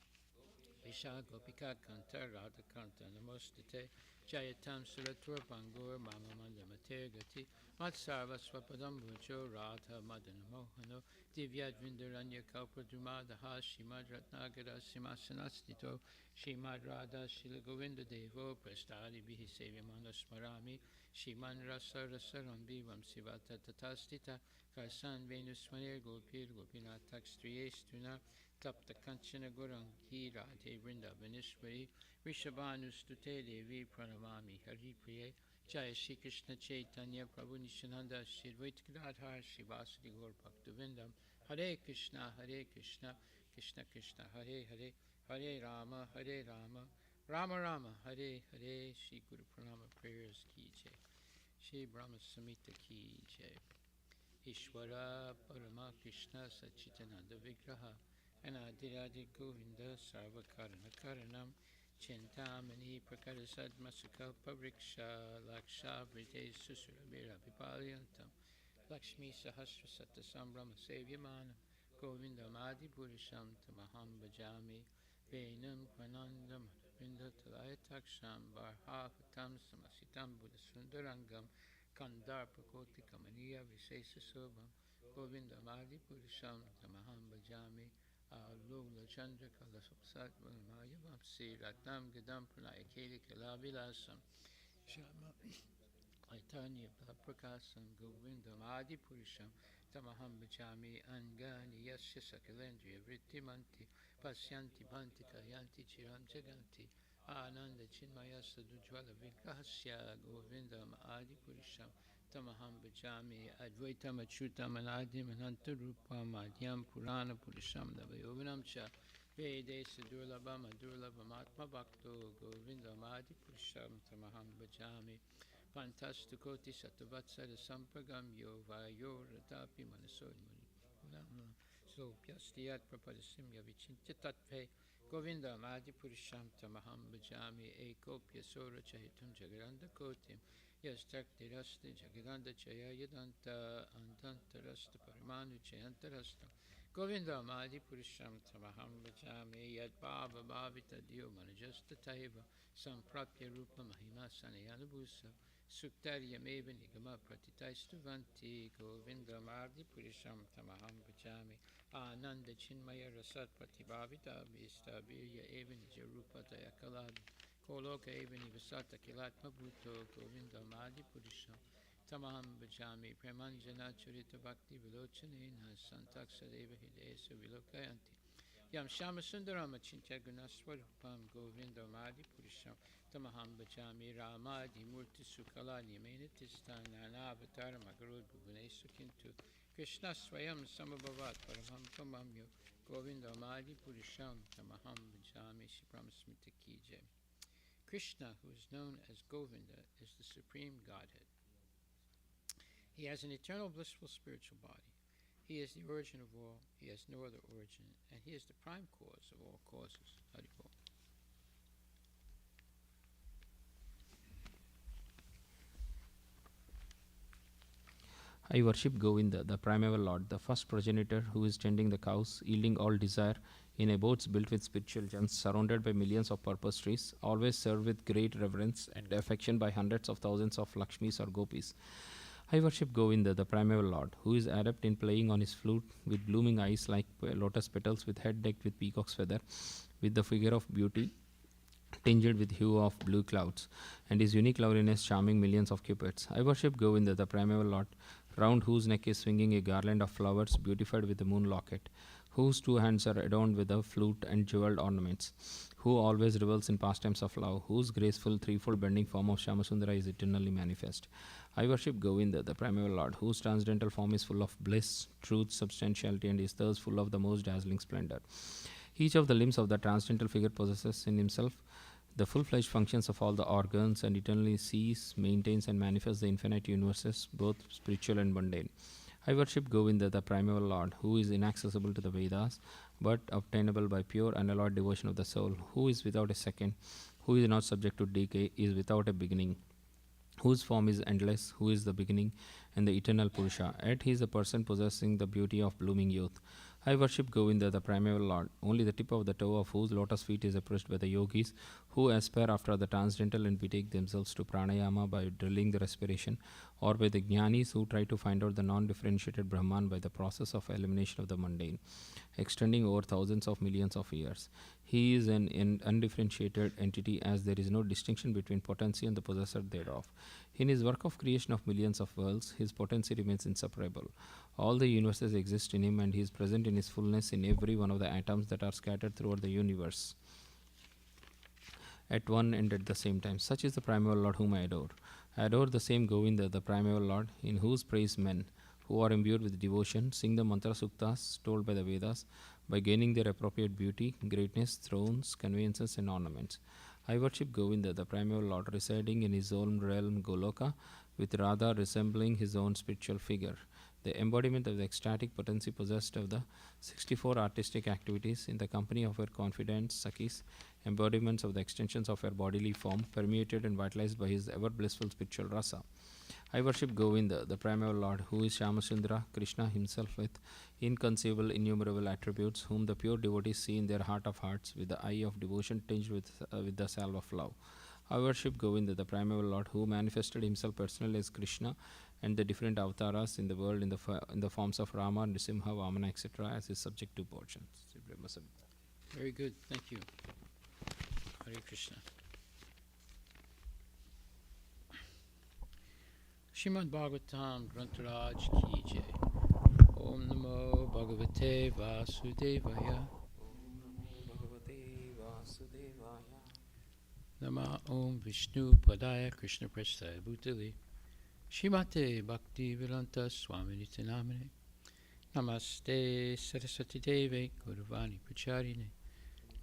Isha Gopika Kanta Radha Kanta Namostite Jayatam Suratur Bangur Mama Mandamate Gati Matsarva Swapadam Bhujo Radha Madana Mohano Divya Dvindaranya Kalpadumadaha Shimad Ratnagara Simhasanastito Shimad Radha Shila Govinda Devo Prastadi Bihi Sevyamana Smarami Shiman Rasa Rasarambi Vamsivata Tatastita Karsan Venusmanir Gopir Gopinatak Striyestuna Tapta Kanchana Gurangi Radhe Vrindavaneshwari Rishabhanustute Devi Pranamami Hari Priye Jaya Shri Krishna Chaitanya Prabhu Nishananda Shri Dvaita Gadadhar Shivasadi Gaur Bhaktivinoda Hare Krishna Krishna Krishna Hare Hare Hare Rama Rama Rama Hare Hare Shri Guru Pranama prayers ki jai Shri Brahma Samhita ki jai Ishvara Parama Krishna Sachitananda Vigraha Anadiraja Govinda Sarvakarana Karanam Chintamani Prakara Masaka Pavriksha Laksha Vrite Susurabira Vipalyantam Lakshmi Sahasra Sata Sambrama Sevyamana Govinda Madi Purisham Tamaham Bhajami Venam Pranandam Vinda Talayataksham Varhapatam Samasitam Buddha Sundarangam Kandar Prakoti Kamaniya Visesa Sobham Govinda Madi Purisham Tamaham Bhajami Alula Chandra Kalasat Maya Vamsi Ratnam Gadam Pranaya Keli Kalavilasam Shama Aitanya Prakasam Govindam Adi Purisham Tamaham Bhajami Angani Yasya Sakalendriya Vrittimanti Pasyanti Bhanti Kayanti Chiram Jaganti Ananda Chinmaya Sadujvala Vigrahasya Govindam Adi Purisham Tamaham Bhajami Advaitam Achyutam Anadim Anantarupam Adhyam Purana Purisham Davayoganam Cha Vede Sadurlabham Adurlabham Atma Bhakto Govindam Adi Purisham Tamaham Bhajami Pantastukoti Satavatsara Sampagam Yo Vayo Ratapi Manasori So Pyastiyat Prapadasimya Vichinti Tatve Govindam Adi Purisham Tamaham Bhajami Ekopya Sora Chahitum Jagaranda Kotim Yastakti Rasta Jagadanda Chaya Yadanta Antanta Rasta Paramanu Chayanta Rasta Govindam Adi Purisham Tamaham Bhajami Yad Bhava Bhavita Dio Manajasta Taiva Samprapya Rupa Mahima Sanayana Bhusa Suktaryameva Nigama Pratitaistuvanti Govindam Adi Purisham Tamaham Bhajami Ananda Chinmaya Rasat Pratibhavita Vistabirya Eva Nijarupa Dayakalabhi Koloka Eva Nivasata Kilatma Bhuto Govindam Adi Purisham Tamaham Bhajami Premanjana Churita Bhakti Vilochanena Santaksadeva Hidesa Vilokayanti Yam Shama Sundaram Achintya Gunaswarupam Govindam Adi Purisham Tamaham Bhajami Ramadi Murti Sukala Nyamena Tistan Nanavatar Magarud Bhuvanesu Kintu Krishna Swayam Samabhavat Paramham Pamamyo Govindam Adi Purisham Tamaham Bhajami Shri Brahmasmriti Ki Jai. Krishna, who is known as Govinda, is the supreme Godhead. He has an eternal blissful spiritual body. He is the origin of all, he has no other origin, and he is the prime cause of all causes. Haribol. I worship Govinda, the primeval Lord, the first progenitor who is tending the cows, yielding all desire, in abodes built with spiritual gems, surrounded by millions of purpose trees, always served with great reverence and affection by hundreds of thousands of Lakshmis or Gopis. I worship Govinda, the primeval Lord, who is adept in playing on his flute, with blooming eyes like lotus petals, with head decked with peacock's feather, with the figure of beauty tinged with hue of blue clouds, and his unique loveliness charming millions of cupids. I worship Govinda, the primeval Lord, round whose neck is swinging a garland of flowers beautified with a moon locket, whose two hands are adorned with a flute and jeweled ornaments, who always revels in pastimes of love, whose graceful threefold bending form of Shamasundara is eternally manifest. I worship Govinda, the primeval Lord, whose transcendental form is full of bliss, truth, substantiality, and is thus full of the most dazzling splendor. Each of the limbs of the transcendental figure possesses in himself the full-fledged functions of all the organs, and eternally sees, maintains, and manifests the infinite universes, both spiritual and mundane. I worship Govinda, the primeval Lord, who is inaccessible to the Vedas, but obtainable by pure unalloyed devotion of the soul, who is without a second, who is not subject to decay, is without a beginning, whose form is endless, who is the beginning and the eternal Purusha. Yet he is a person possessing the beauty of blooming youth, I worship Govinda, the primeval Lord, only the tip of the toe of whose lotus feet is approached by the yogis who aspire after the transcendental and betake themselves to pranayama by drilling the respiration, or by the jnanis who try to find out the non-differentiated Brahman by the process of elimination of the mundane, extending over thousands of millions of years. He is an undifferentiated entity, as there is no distinction between potency and the possessor thereof. In his work of creation of millions of worlds, his potency remains inseparable. All the universes exist in him, and he is present in his fullness in every one of the atoms that are scattered throughout the universe at one and at the same time. Such is the primeval Lord whom I adore. I adore the same Govinda, the primeval Lord, in whose praise men, who are imbued with devotion, sing the mantra suktas told by the Vedas, by gaining their appropriate beauty, greatness, thrones, conveyances, and ornaments. I worship Govinda, the primeval Lord, residing in his own realm Goloka, with Radha resembling his own spiritual figure, the embodiment of the ecstatic potency possessed of the 64 artistic activities, in the company of her confidants, Sakis, embodiments of the extensions of her bodily form, permeated and vitalized by his ever blissful spiritual rasa. I worship Govinda, the primeval Lord, who is Shyamasundara, Krishna himself, with inconceivable, innumerable attributes, whom the pure devotees see in their heart of hearts, with the eye of devotion tinged with the salve of love. I worship Govinda, the primeval Lord, who manifested himself personally as Krishna and the different avatars in the world in the forms of Rama, Nrisimha, Vamana, etc., as his subjective portions. Very good. Thank you. Hare Krishna. Shrimad Bhagavatam Grantaraj Ki Jai. Om Namo Bhagavate Vasudevaya. Nama Om Vishnu Padaya Krishna Prasthaya Bhutale Shrimate Bhakti Vedanta Swami Nitanamane. Namaste Saraswati Deve Guruvani Pracharine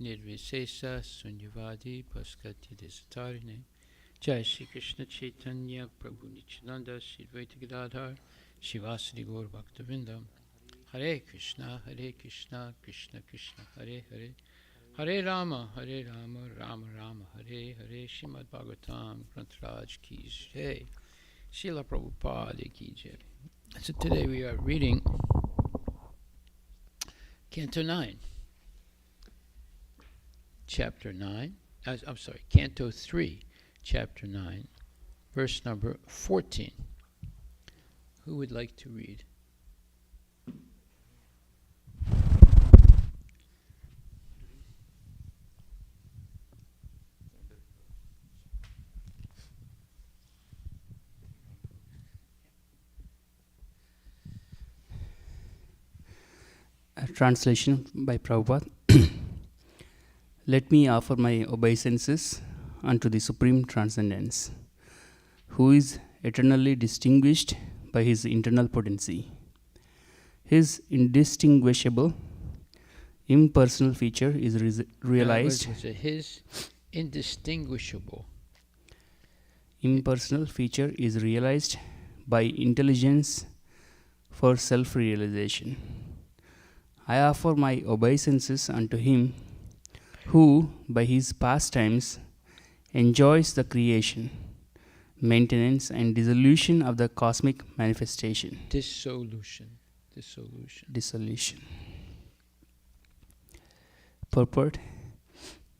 Nirvisesa Sunyavadi Paskati Desatarine. Jai Shri Krishna Chaitanya Prabhu Nityananda Shri Advaita Gadadhar Shivasadi Gaur Bhaktivinoda. Hare Krishna Krishna Krishna Hare Hare Hare Rama Rama Rama Hare Hare. Srimad Bhagavatam Grantaraj Ki Jai. Srila Prabhupada Ki Jai. So today we are reading Canto 9, Chapter 9, Canto 3, Chapter 9, verse number 14. Who would like to read? A translation by Prabhupada. Let me offer my obeisances unto the Supreme Transcendence, who is eternally distinguished by his internal potency. His indistinguishable, impersonal feature is realized. His indistinguishable. Impersonal feature is realized by intelligence for self-realization. I offer my obeisances unto him who, by his pastimes, enjoys the creation, maintenance, and dissolution of the cosmic manifestation. Dissolution. Purport: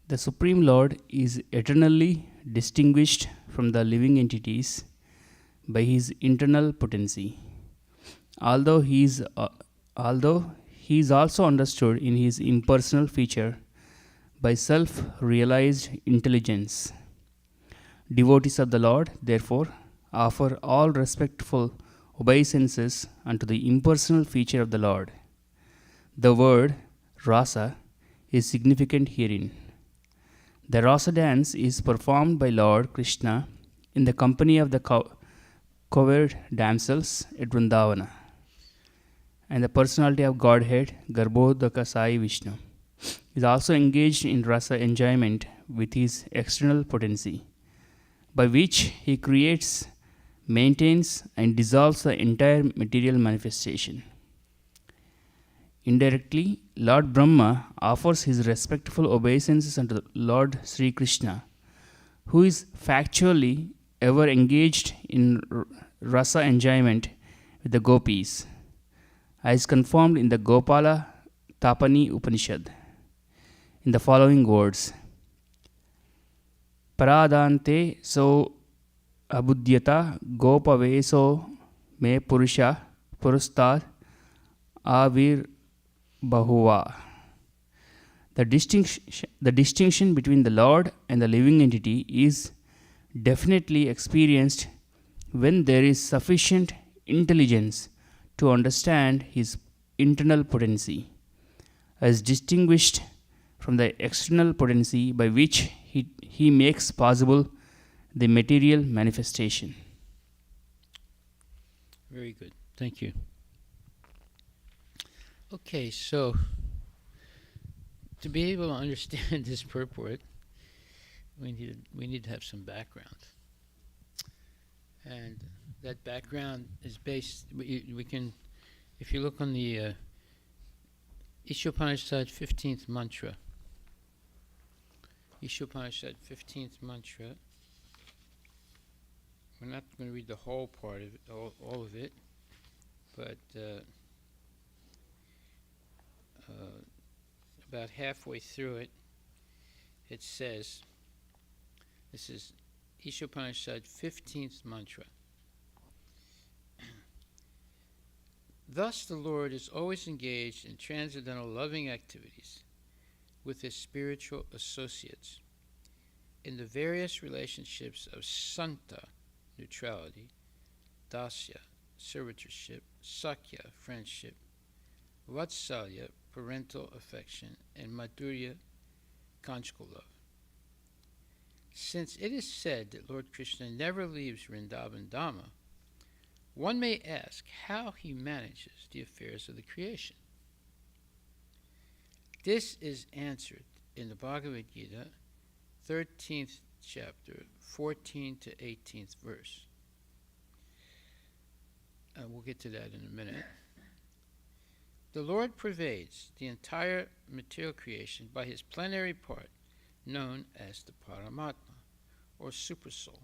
the Supreme Lord is eternally distinguished from the living entities by his internal potency. Although he is also understood in his impersonal feature by self-realized intelligence. Devotees of the Lord, therefore, offer all respectful obeisances unto the impersonal feature of the Lord. The word rasa is significant herein. The rasa dance is performed by Lord Krishna in the company of the covered damsels at Vrindavana, and the personality of Godhead, Garbhodaka Sai Vishnu, is also engaged in rasa enjoyment with his external potency, by which he creates, maintains, and dissolves the entire material manifestation. Indirectly, Lord Brahma offers his respectful obeisances unto Lord Sri Krishna, who is factually ever engaged in rasa enjoyment with the gopis, as confirmed in the Gopala Tapani Upanishad in the following words: Paradante so abudyata gopaveso me purusha purustad avir bahuva. The distinction between the Lord and the living entity is definitely experienced when there is sufficient intelligence to understand his internal potency, as distinguished from the external potency by which he makes possible the material manifestation. Very good. Thank you. Okay, so to be able to understand this purport, we need to have some background. And that background is based, we can, if you look on the Ishopanishad 15th mantra, Ishopanishad 15th mantra, we're not going to read the whole part of it, all of it, but about halfway through it, it says, this is Ishopanishad 15th mantra. Thus the Lord is always engaged in transcendental loving activities with his spiritual associates in the various relationships of Santa, neutrality, Dasya, servitorship, Sakya, friendship, Vatsalya, parental affection, and Madhurya, conjugal love. Since it is said that Lord Krishna never leaves Vrindavan Dhamma, one may ask how he manages the affairs of the creation. This is answered in the Bhagavad Gita, 13th chapter, 14 to 18th verse. We'll get to that in a minute. The Lord pervades the entire material creation by his plenary part, known as the Paramatma, or Supersoul.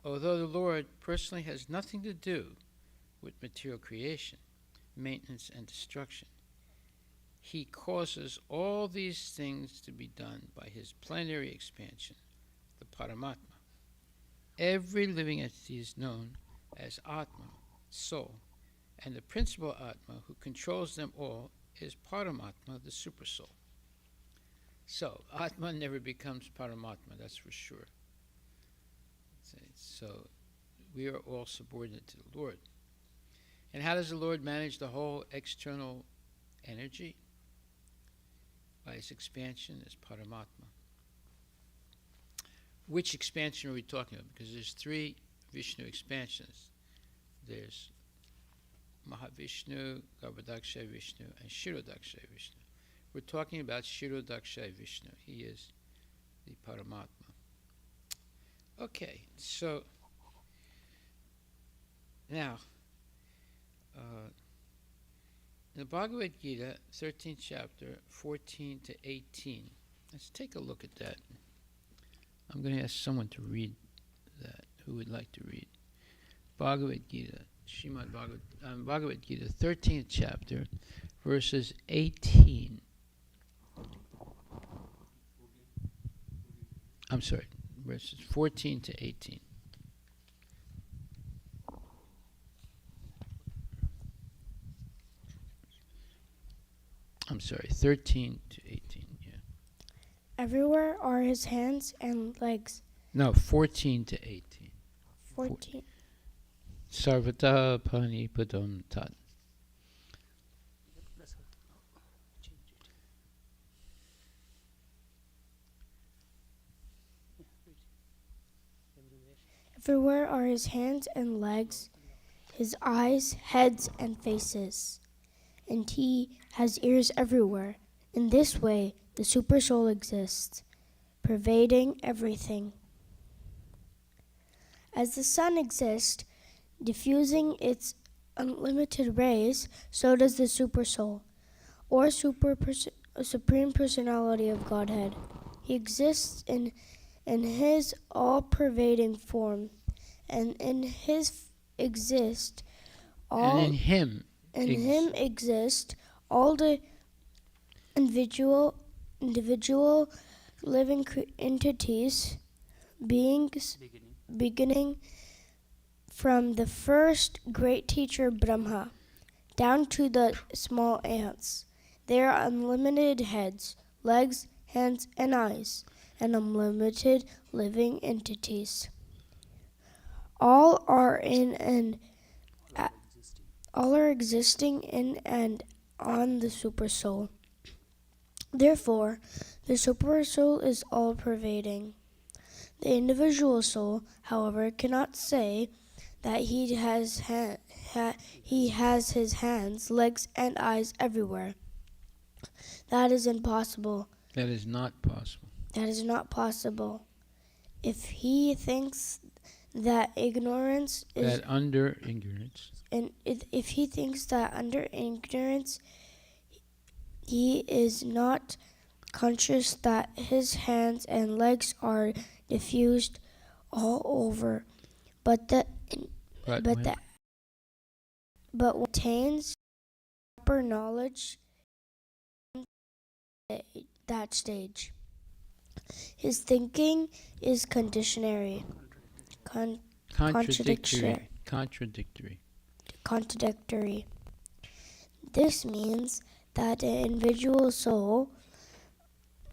Although the Lord personally has nothing to do with material creation, maintenance, and destruction, he causes all these things to be done by his plenary expansion, the Paramatma. Every living entity is known as Atma, soul, and the principal Atma who controls them all is Paramatma, the Supersoul. So, Atma never becomes Paramatma, that's for sure. So, we are all subordinate to the Lord. And how does the Lord manage the whole external energy? By his expansion as Paramatma. Which expansion are we talking about? Because there's three Vishnu expansions. There's Mahavishnu, Garbhodakshay Vishnu, and Shirodakshay Vishnu. We're talking about Shirodakshay Vishnu. He is the Paramatma. Okay, so now, in the Bhagavad Gita, 13th chapter, 14 to 18, let's take a look at that. I'm going to ask someone to read that. Who would like to read? Bhagavad Gita, Bhagavad Gita, 13th chapter, verses 18. I'm sorry, verses 14 to 18. I'm sorry, 13 to 18, yeah. Everywhere are his hands and legs. No, 14 to 18. 14. Sarvata pani padam tat. Everywhere are his hands and legs, his eyes, heads, and faces. And he has ears everywhere. In this way, the Supersoul exists, pervading everything. As the sun exists, diffusing its unlimited rays, so does the Supersoul, or Supreme Personality of Godhead. He exists in his all-pervading form, and in his exist all. And in him In him exist all the individual living entities, beings, beginning from the first great teacher Brahma down to the small ants. There are unlimited heads, legs, hands, and eyes, and unlimited living entities. All are existing in and on the Supersoul. Therefore, the Supersoul is all-pervading. The individual soul, however, cannot say that he has his hands, legs, and eyes everywhere. That is impossible. That is not possible. That is not possible. If he thinks that ignorance is... That under ignorance. And if he thinks that under ignorance he is not conscious that his hands and legs are diffused all over, but attains proper knowledge at that stage, his thinking is contradictory. This means that an individual soul,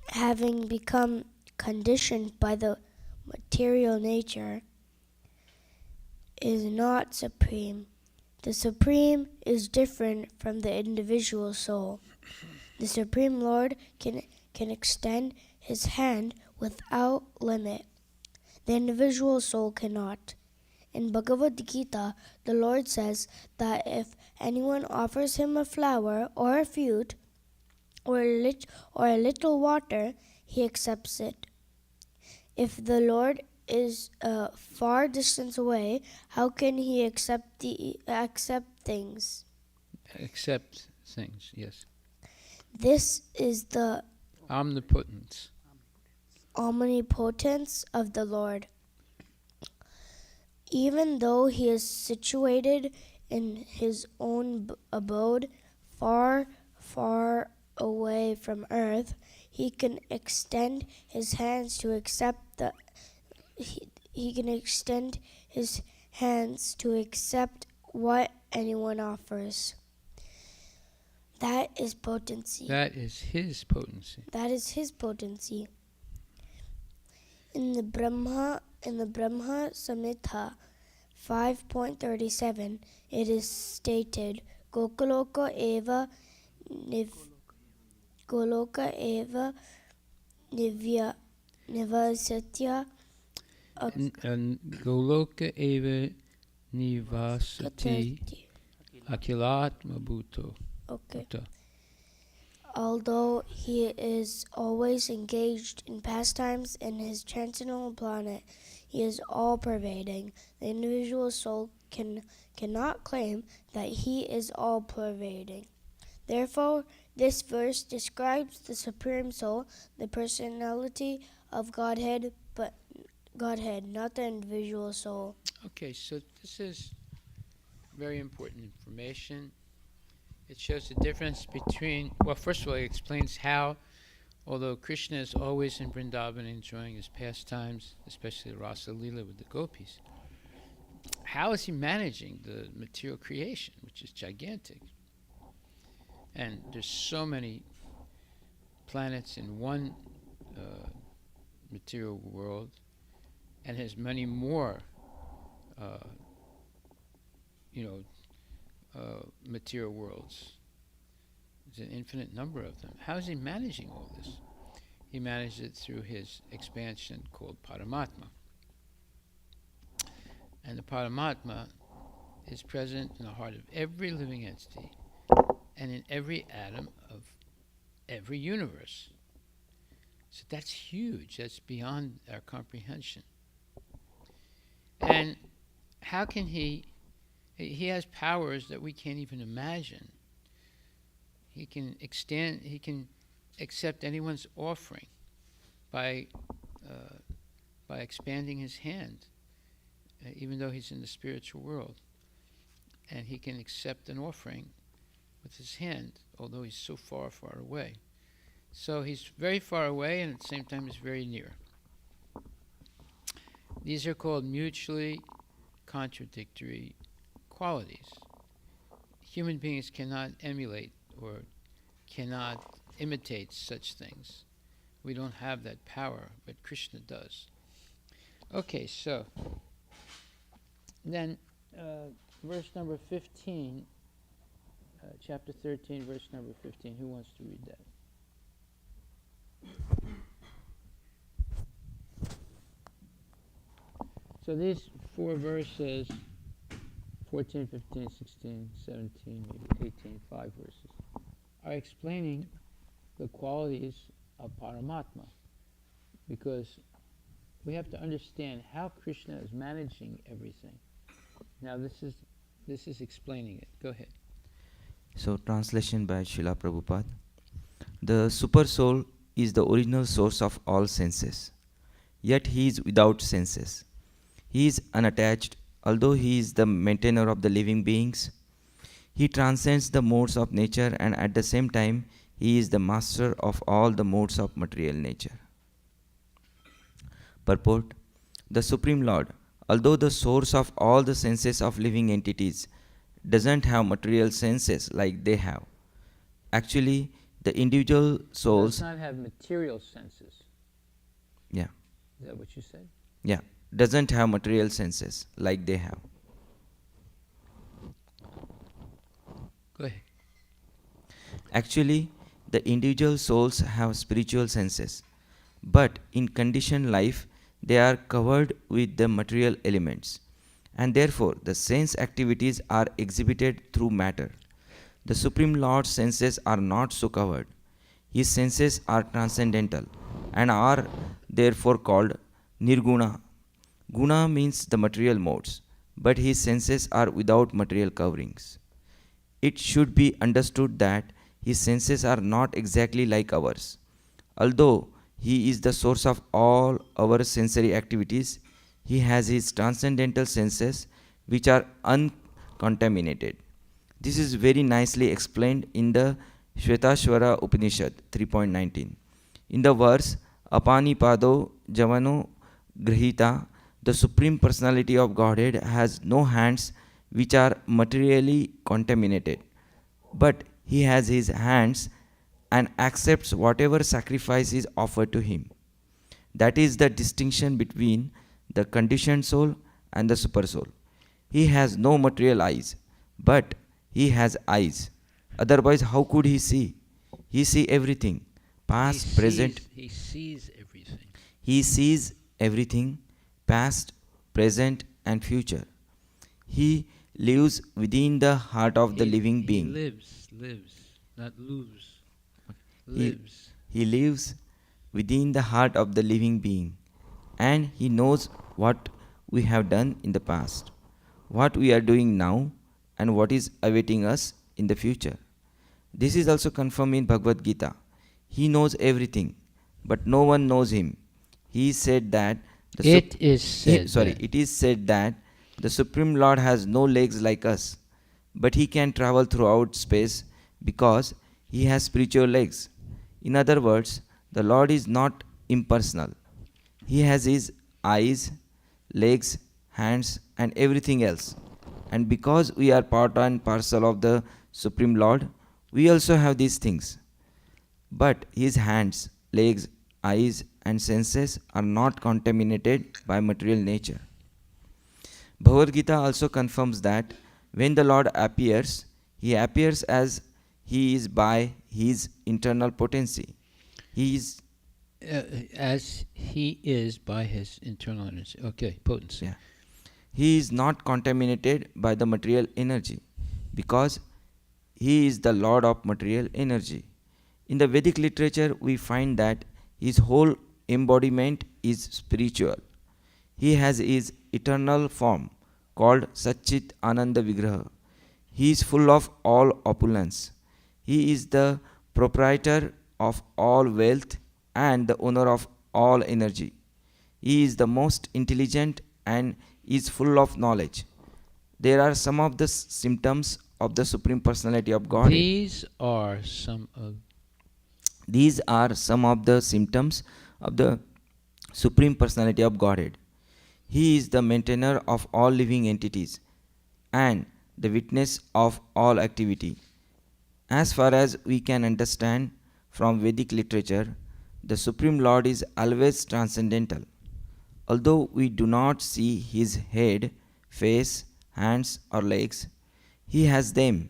having become conditioned by the material nature, is not supreme. The supreme is different from the individual soul. The Supreme Lord can extend his hand without limit. The individual soul cannot. In Bhagavad Gita, the Lord says that if anyone offers him a flower or a fruit or a little water, he accepts it. If the Lord is a far distance away, how can he accept things? Accept things, yes. This is the omnipotence of the Lord. Even though he is situated in his own abode, far, far away from earth, he can extend his hands to accept what anyone offers. That is potency. That is his potency. That is his potency. In the Brahma Samhita 5.37, it is stated, Goloka eva nivasatya Goloka eva nivasati akilatma bhuto. Okay. Although he is always engaged in pastimes in his transcendental planet, he is all-pervading. The individual soul cannot claim that he is all-pervading. Therefore, this verse describes the Supreme Soul, the personality of Godhead, but Godhead, not the individual soul. Okay, so this is very important information. It shows the difference between, well, first of all, it explains how, although Krishna is always in Vrindavan enjoying his pastimes, especially the Rasa Leela with the gopis, how is he managing the material creation, which is gigantic? And there's so many planets in one material world, and has many more, material worlds. There's an infinite number of them. How is he managing all this? He manages it through his expansion called Paramatma. And the Paramatma is present in the heart of every living entity and in every atom of every universe. So that's huge. That's beyond our comprehension. And how can he has powers that we can't even imagine. He can accept anyone's offering by expanding his hand, even though he's in the spiritual world. And he can accept an offering with his hand, although he's so far, far away. So he's very far away and at the same time he's very near. These are called mutually contradictory qualities. Human beings cannot emulate or cannot imitate such things. We don't have that power, but Krishna does. Okay, so then verse number 15, chapter 13, verse number 15. Who wants to read that? So these four verses, 14, 15, 16, 17, maybe 18, 5 verses, are explaining the qualities of Paramatma, because we have to understand how Krishna is managing everything. Now this is explaining it. Go ahead. So, translation by Srila Prabhupada. The super soul is the original source of all senses, yet he is without senses. He is unattached, although he is the maintainer of the living beings. He transcends the modes of nature, and at the same time, he is the master of all the modes of material nature. Purport: the Supreme Lord, although the source of all the senses of living entities, doesn't have material senses like they have. Actually, the individual souls... Does not have material senses. Yeah. Is that what you said? Yeah. Doesn't have material senses like they have. Go ahead. Actually, the individual souls have spiritual senses, but in conditioned life, they are covered with the material elements, and therefore the sense activities are exhibited through matter. The Supreme Lord's senses are not so covered. His senses are transcendental and are therefore called Nirguna. Guna means the material modes, but his senses are without material coverings. It should be understood that his senses are not exactly like ours. Although he is the source of all our sensory activities, he has his transcendental senses which are uncontaminated. This is very nicely explained in the Shvetashvara Upanishad 3.19. In the verse Apanipado Javano Grihita, the Supreme Personality of Godhead has no hands which are materially contaminated, but he has his hands and accepts whatever sacrifice is offered to him. That is the distinction between the conditioned soul and the super soul. He has no material eyes, but he has eyes. Otherwise, how could he see? He sees everything, past, present. He sees everything. He sees everything, past, present, and future. He lives within the heart of the living being. Lives, not lose. Lives. He lives within the heart of the living being, and he knows what we have done in the past, what we are doing now, and what is awaiting us in the future. This is also confirmed in Bhagavad Gita. He knows everything, but no one knows him. He said that It is said that the Supreme Lord has no legs like us, but he can travel throughout space because he has spiritual legs. In other words, the Lord is not impersonal. He has his eyes, legs, hands, and everything else. And because we are part and parcel of the Supreme Lord, we also have these things. But his hands, legs, eyes, and senses are not contaminated by material nature. Bhagavad Gita also confirms that when the Lord appears, he appears as he is by his internal potency. He is as he is by his internal energy. Okay, potency. Yeah. He is not contaminated by the material energy because he is the Lord of material energy. In the Vedic literature, we find that his whole embodiment is spiritual. He has his eternal form called Satchit Ananda Vigraha. He is full of all opulence. He is the proprietor of all wealth and the owner of all energy. He is the most intelligent and is full of knowledge. There are some of the symptoms of the Supreme Personality of Godhead. These are some of These are some of the symptoms of the Supreme Personality of Godhead. He is the maintainer of all living entities and the witness of all activity. As far as we can understand from Vedic literature, the Supreme Lord is always transcendental. Although we do not see his head, face, hands, or legs, he has them.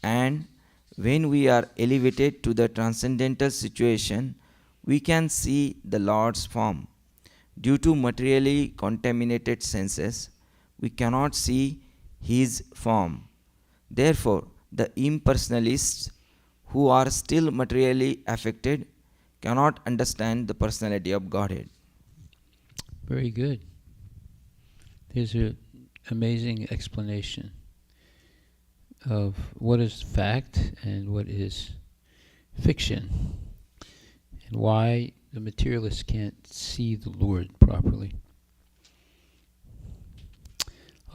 And when we are elevated to the transcendental situation, we can see the Lord's form. Due to materially contaminated senses, we cannot see his form. Therefore, the impersonalists who are still materially affected cannot understand the personality of Godhead. Very good. There's an amazing explanation of what is fact and what is fiction, and why the materialists can't see the Lord properly.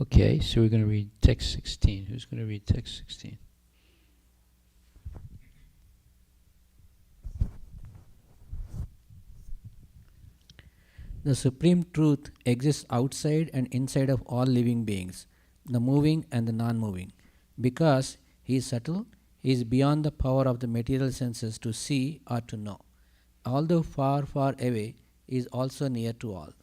Okay, so we're going to read text 16. Who's going to read text 16? The supreme truth exists outside and inside of all living beings, the moving and the non-moving. Because he is subtle, he is beyond the power of the material senses to see or to know. Although far, far away, he is also near to all.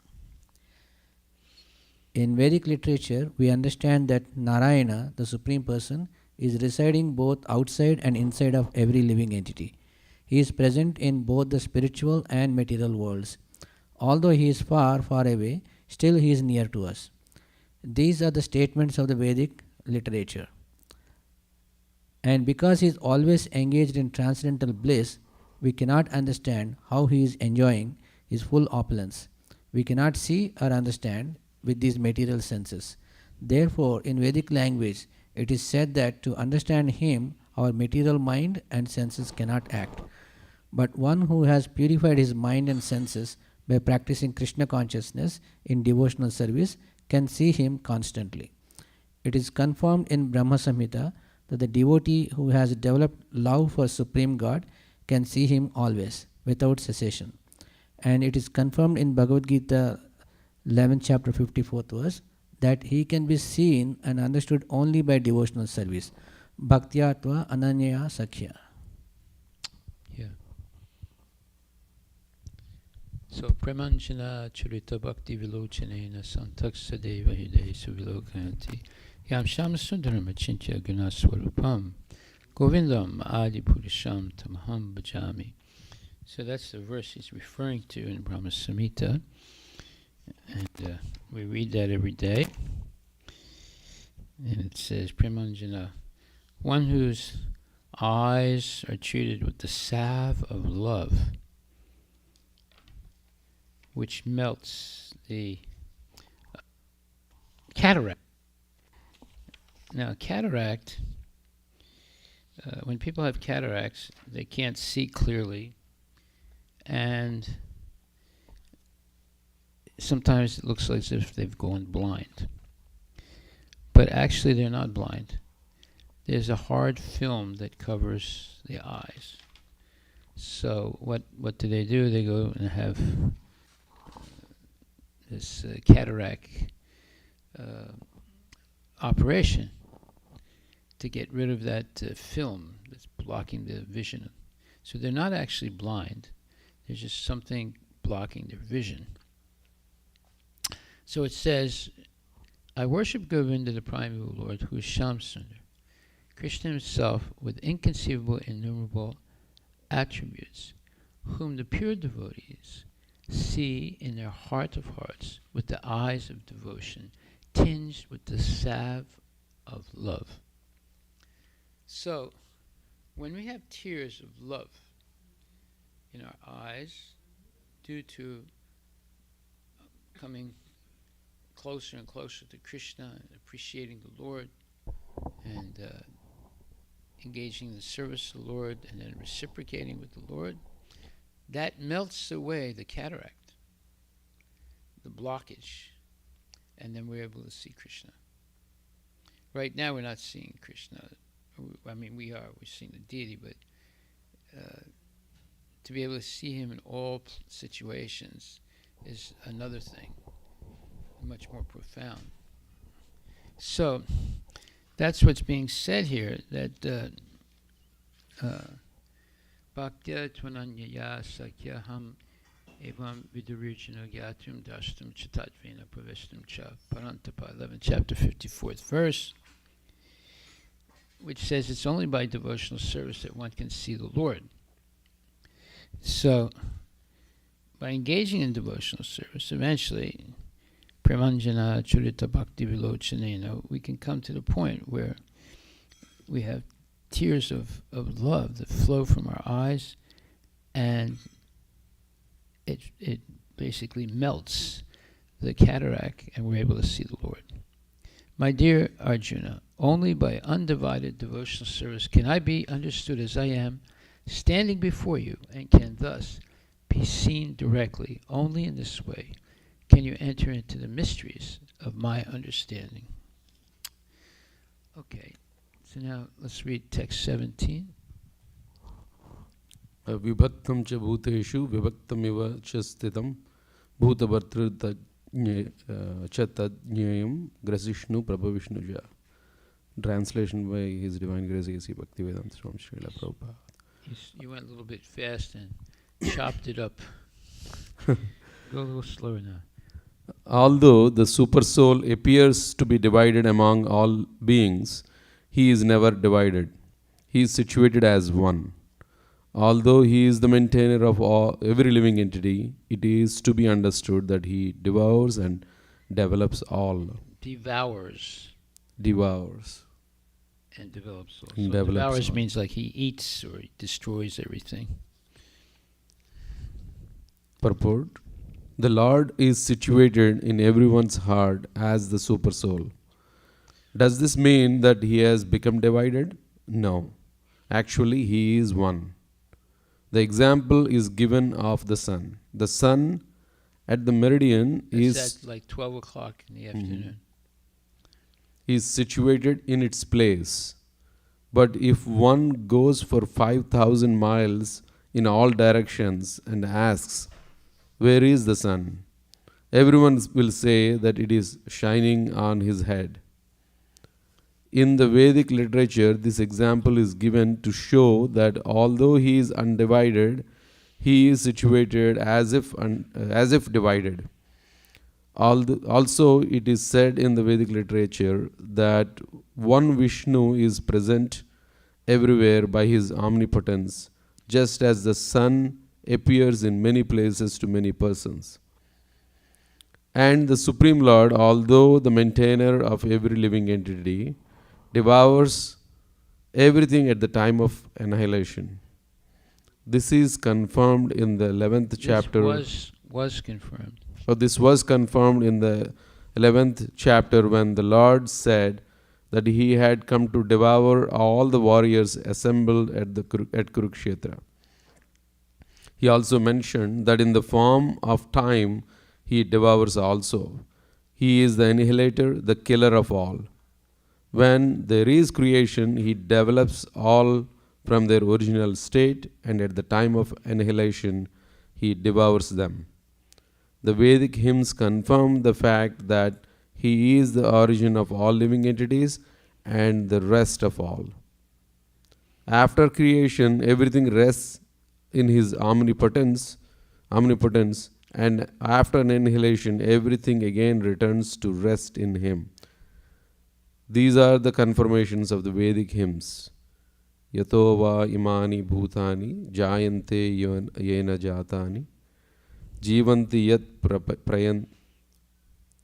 In Vedic literature, we understand that Narayana, the Supreme Person, is residing both outside and inside of every living entity. He is present in both the spiritual and material worlds. Although he is far, far away, still he is near to us. These are the statements of the Vedic literature. And because he is always engaged in transcendental bliss, we cannot understand how he is enjoying his full opulence. We cannot see or understand with these material senses. Therefore, in Vedic language, it is said that to understand him, our material mind and senses cannot act. But one who has purified his mind and senses by practicing Krishna consciousness in devotional service can see him constantly. It is confirmed in Brahma Samhita that the devotee who has developed love for Supreme God can see him always, without cessation. And it is confirmed in Bhagavad Gita 11th chapter 54th verse that he can be seen and understood only by devotional service. Bhaktyatva ananya sakhya. Yeah. So, Premanjana Charita Bhakti Vilochanena Santak Sadeva Hidei Suvilokanti Yam Sham Sundaram Achintya Gunaswarupam Govindam Adi Purisham Tamaham Bhajami. So that's the verse he's referring to in Brahma Samhita. And we read that every day. And it says, Premanjana, one whose eyes are treated with the salve of love, which melts the cataract. Now, cataract, when people have cataracts, they can't see clearly, and sometimes it looks like as if they've gone blind. But actually, they're not blind. There's a hard film that covers the eyes. So what do? They go and have this cataract operation to get rid of that film that's blocking the vision. So they're not actually blind. There's just something blocking their vision. So it says, I worship Govinda, the primeval Lord, who is Shamsundar, Krishna himself with inconceivable, innumerable attributes, whom the pure devotees see in their heart of hearts with the eyes of devotion, tinged with the salve of love. So, when we have tears of love in our eyes due to coming closer and closer to Krishna and appreciating the Lord and engaging in the service of the Lord and then reciprocating with the Lord, that melts away the cataract, the blockage, and then we're able to see Krishna. Right now we're not seeing Krishna. I mean, we're seeing the deity, but to be able to see him in all situations is another thing, much more profound. So that's what's being said here, that Bhaktya Tvananyaya Sakyaham Evam Vidurijana Gyatum Dashtam Chitatvena Pravishtam Cha Parantapa 11th chapter 54th verse, which says it's only by devotional service that one can see the Lord. So by engaging in devotional service, eventually Premanjana Churita Bhakti Vilochanena, we can come to the point where we have tears of love that flow from our eyes, and it basically melts the cataract, and we're able to see the Lord. My dear Arjuna, only by undivided devotional service can I be understood as I am, standing before you, and can thus be seen directly. Only in this way can you enter into the mysteries of my understanding. Okay, so now let's read text 17. Vibhaktam cha bhuteshu vibhaktamiva cha sthitam bhutavartru cha tadnyayam grasishnu prabhavishnuja. Translation by His Divine Grace A.C. Bhaktivedanta Swami Srila Prabhupada. You went a little bit fast and chopped it up. Go a little slower now. Although the super soul appears to be divided among all beings, he is never divided. He is situated as one. Although he is the maintainer of every living entity, it is to be understood that he devours and develops all. Devours. Devours. And develops all. And So develops devours all. means like he eats or he destroys everything. Purport. The Lord is situated in everyone's heart as the super soul. Does this mean that he has become divided? No. Actually, he is one. The example is given of the sun. The sun at the meridian It's at like 12 o'clock in the afternoon. is situated in its place. But if one goes for 5,000 miles in all directions and asks, where is the sun? Everyone will say that it is shining on his head. In the Vedic literature, this example is given to show that although he is undivided, he is situated as if divided. Also, it is said in the Vedic literature that one Vishnu is present everywhere by his omnipotence, just as the sun appears in many places to many persons. And the Supreme Lord, although the maintainer of every living entity, devours everything at the time of annihilation. This is confirmed in the 11th chapter. This was confirmed. This was confirmed in the 11th chapter when the Lord said that he had come to devour all the warriors assembled at Kurukshetra. He also mentioned that in the form of time, he devours also. He is the annihilator, the killer of all. When there is creation, he develops all from their original state, and at the time of annihilation, he devours them. The Vedic hymns confirm the fact that he is the origin of all living entities and the rest of all. After creation, everything rests in his omnipotence, and after annihilation, everything again returns to rest in him. These are the confirmations of the Vedic hymns. Yato va imani bhutani jayante yena jatani jivanti yat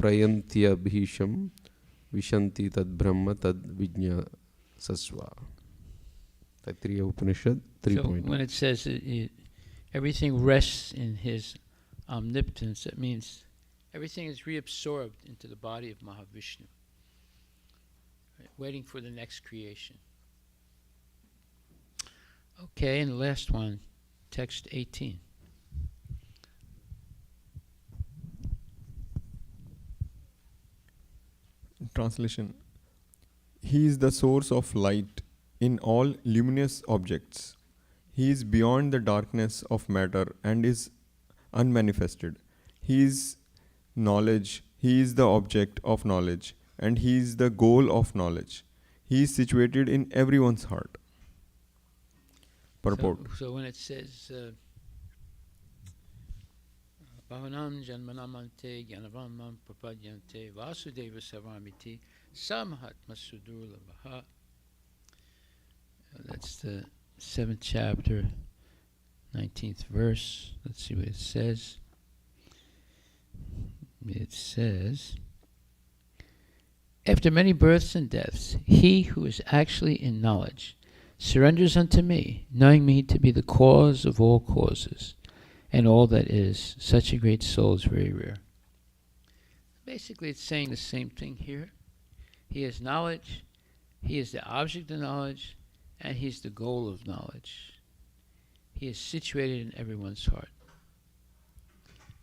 prayantya bhisham vishanti tad brahma tad vijna sasva. Taittiriya Upanishad 3.1. So when it says everything rests in his omnipotence, that means everything is reabsorbed into the body of Mahavishnu, right, waiting for the next creation. Okay, and the last one, text 18. Translation. He is the source of light in all luminous objects. He is beyond the darkness of matter and is unmanifested. He is knowledge, he is the object of knowledge, and he is the goal of knowledge. He is situated in everyone's heart. Purport. So when it says Bhavanam Janmanamante Gyanavanam Prapadyante Vasudeva Savamiti Samhatma Sudurlabha. That's the 7th chapter, 19th verse. Let's see what it says. It says, after many births and deaths, he who is actually in knowledge surrenders unto me, knowing me to be the cause of all causes, and all that is. Such a great soul is very rare. Basically, it's saying the same thing here. He is knowledge, he is the object of knowledge, and he's the goal of knowledge. He is situated in everyone's heart.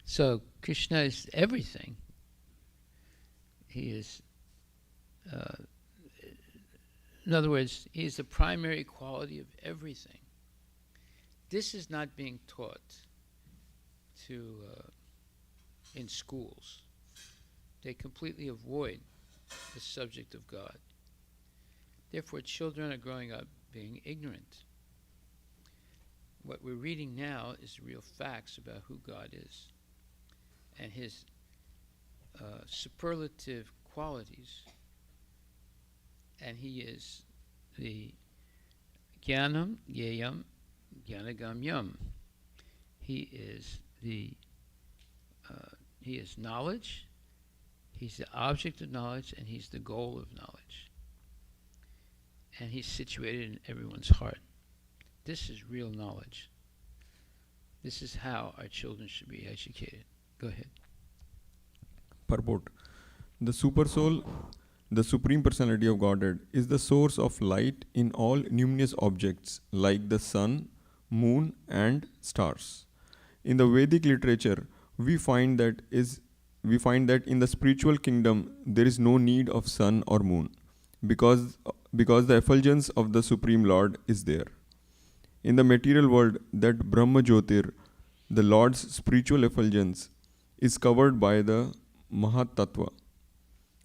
So Krishna is everything. He is, in other words, he is the primary quality of everything. This is not being taught in schools. They completely avoid the subject of God. Therefore, children are growing up being ignorant. What we're reading now is real facts about who God is and his superlative qualities. And he is the Jnanam Yayam Jnanagamyam. He is knowledge, he's the object of knowledge, and he's the goal of knowledge. And he's situated in everyone's heart. This is real knowledge. This is how our children should be educated. Go ahead. Purport. The Super Soul, the Supreme Personality of Godhead, is the source of light in all luminous objects like the sun, moon, and stars. In the Vedic literature, we find that in the spiritual kingdom there is no need of sun or moon, because the effulgence of the Supreme Lord is there. In the material world, that Brahma Jyotir, the Lord's spiritual effulgence, is covered by the Mahat Tattva,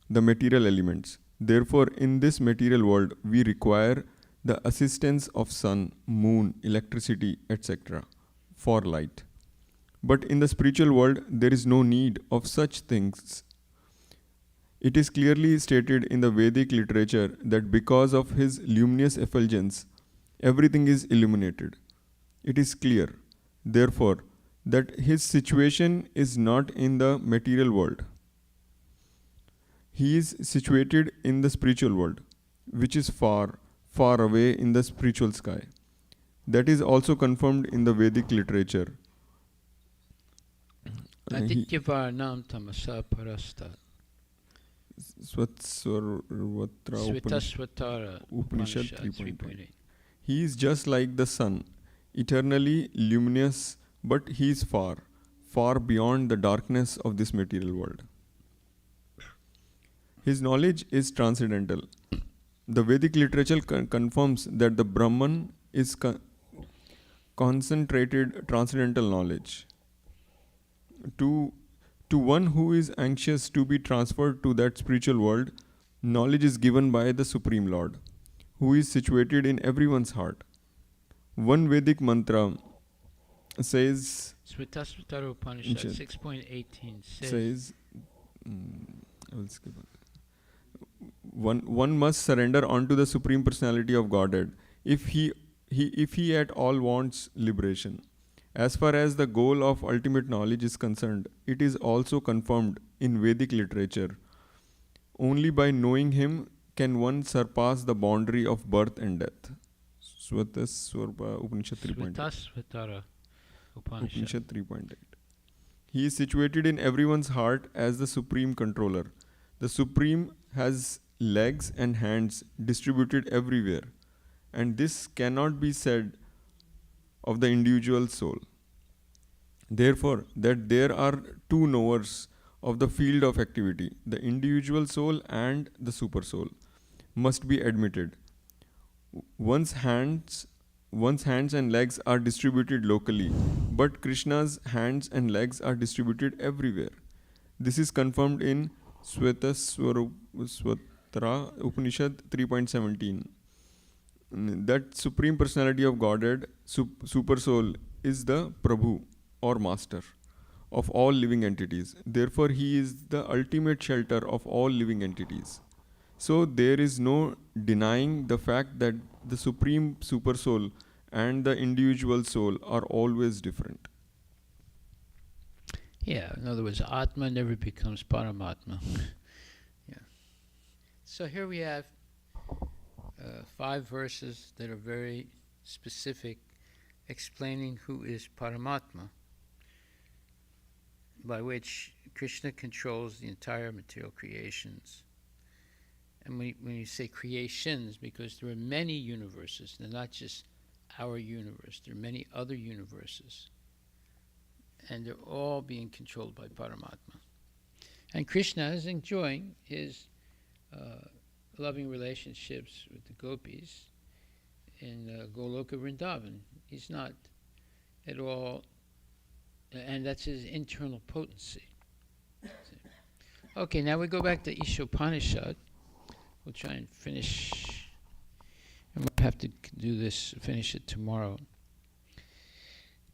the material elements. Therefore, in this material world, we require the assistance of sun, moon, electricity, etc. for light. But in the spiritual world, there is no need of such things. It is clearly stated in the Vedic literature that because of his luminous effulgence, everything is illuminated. It is clear, therefore, that his situation is not in the material world. He is situated in the spiritual world, which is far, far away in the spiritual sky. That is also confirmed in the Vedic literature. Adityavarnam tamasa parasta. Svitasvatara Upanishad Upanishad 3.8. 3.8. He is just like the sun, eternally luminous, but he is far, far beyond the darkness of this material world. His knowledge is transcendental. The Vedic literature confirms that the Brahman is concentrated transcendental knowledge. To one who is anxious to be transferred to that spiritual world, knowledge is given by the Supreme Lord, who is situated in everyone's heart. One Vedic mantra says, Svitasvatara Upanishad 6.18 says I will skip it. One must surrender unto the Supreme Personality of Godhead if he at all wants liberation. As far as the goal of ultimate knowledge is concerned, it is also confirmed in Vedic literature. Only by knowing him can one surpass the boundary of birth and death. Upanishad 3.8. Svitasvatara Upanishad. Upanishad 3.8. He is situated in everyone's heart as the Supreme Controller. The Supreme has legs and hands distributed everywhere, and this cannot be said of the individual soul. Therefore, that there are two knowers of the field of activity, the individual soul and the super soul, must be admitted. One's hands one's hands and legs are distributed locally, but Krishna's hands and legs are distributed everywhere. This is confirmed in Swetara Upanishad 3.17. That Supreme Personality of Godhead, Super Soul, is the Prabhu or Master of all living entities. Therefore, he is the ultimate shelter of all living entities. So, there is no denying the fact that the Supreme Super Soul and the individual soul are always different. Yeah, in other words, Atma never becomes Paramatma. Yeah. So here we have 5 verses that are very specific, explaining who is Paramatma, by which Krishna controls the entire material creations. And when you say creations, because there are many universes, they're not just our universe, there are many other universes. And they're all being controlled by Paramatma. And Krishna is enjoying his loving relationships with the gopis in Goloka Vrindavan. He's not at all, and that's his internal potency. Okay, now we go back to Ishopanishad. We'll try and finish, and we'll have to do this, finish it tomorrow,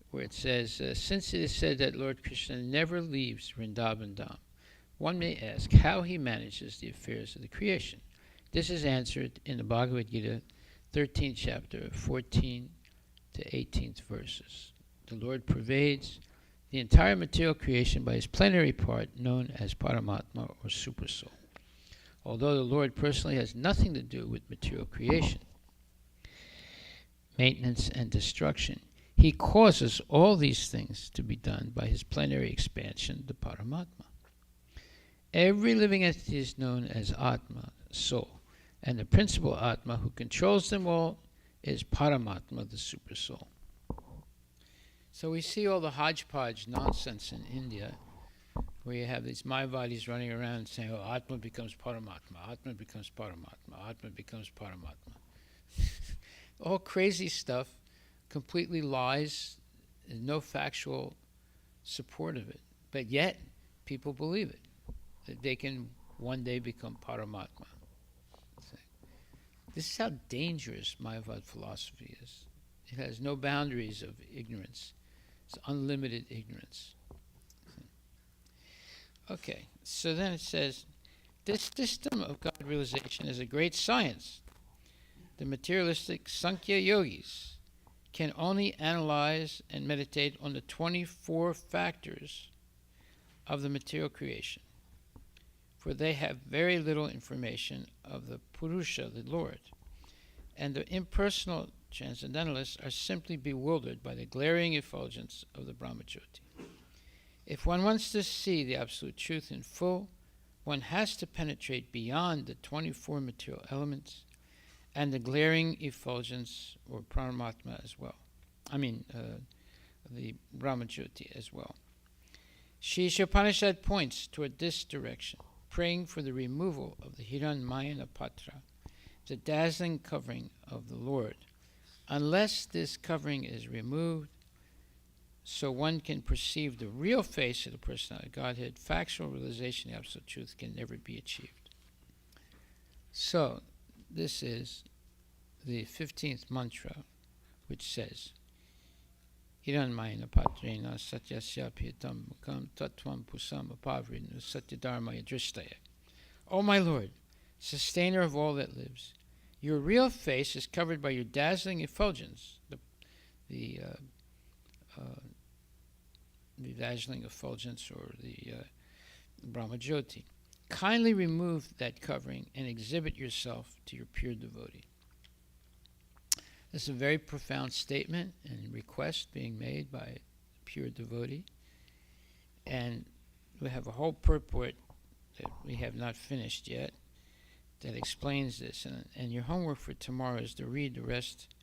where it says, since it is said that Lord Krishna never leaves Vrindavan Dham, one may ask how he manages the affairs of the creation. This is answered in the Bhagavad Gita, 13th chapter, 14 to 18th verses. The Lord pervades the entire material creation by his plenary part known as Paramatma or Super Soul. Although the Lord personally has nothing to do with material creation, maintenance, and destruction, he causes all these things to be done by his plenary expansion, the Paramatma. Every living entity is known as Atma, soul, and the principal Atma who controls them all is Paramatma, the Super Soul. So we see all the hodgepodge nonsense in India, where you have these Mayavadis running around saying, oh, Atma becomes Paramatma, Atma becomes Paramatma, Atma becomes Paramatma. All crazy stuff, completely lies, and no factual support of it. But yet, people believe it, that they can one day become Paramatma. This is how dangerous Mayavad philosophy is. It has no boundaries of ignorance. It's unlimited ignorance. Okay, so then it says, this system of God realization is a great science. The materialistic Sankhya yogis can only analyze and meditate on the 24 factors of the material creation, for they have very little information of the Purusha, the Lord, and the impersonal transcendentalists are simply bewildered by the glaring effulgence of the Brahmajyoti. If one wants to see the absolute truth in full, one has to penetrate beyond the 24 material elements and the glaring effulgence, or Paramatma as well. The Brahmajyoti as well. Shri Ishopanishad points toward this direction, praying for the removal of the Hiranmayana Patra, the dazzling covering of the Lord. Unless this covering is removed, so one can perceive the real face of the personality of Godhead, factual realization of the absolute truth can never be achieved. So, this is the 15th mantra, which says, Hiranmayana Patrena Satyasya Piyatam Mukam Tattvam Pusam Apavrinu Satyadharmaya Drishtaya. O my Lord, sustainer of all that lives, your real face is covered by your dazzling effulgence, the dazzling effulgence, or the Brahmajyoti. Kindly remove that covering and exhibit yourself to your pure devotee. This is a very profound statement and request being made by a pure devotee. And we have a whole purport that we have not finished yet that explains this. And your homework for tomorrow is to read the rest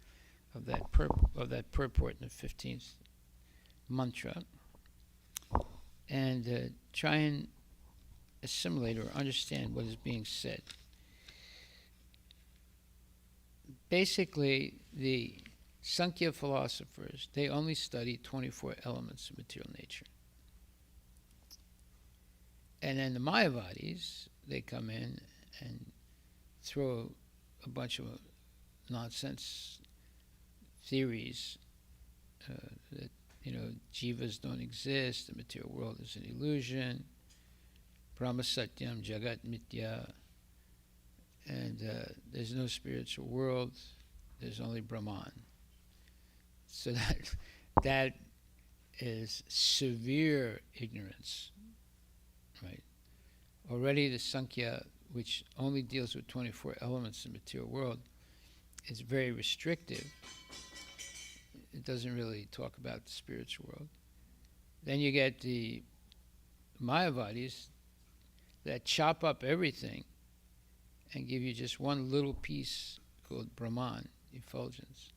of that purport in the 15th mantra and try and assimilate or understand what is being said. Basically, the Sankhya philosophers, they only study 24 elements of material nature. And then the Mayavadis, they come in and throw a bunch of nonsense theories that, jivas don't exist, the material world is an illusion, Brahma Satyam, Jagat Mitya, and there's no spiritual world, there's only Brahman. So that is severe ignorance, right? Already the Sankhya, which only deals with 24 elements in the material world, is very restrictive. It doesn't really talk about the spiritual world. Then you get the Mayavadis that chop up everything and give you just one little piece called Brahman, effulgence.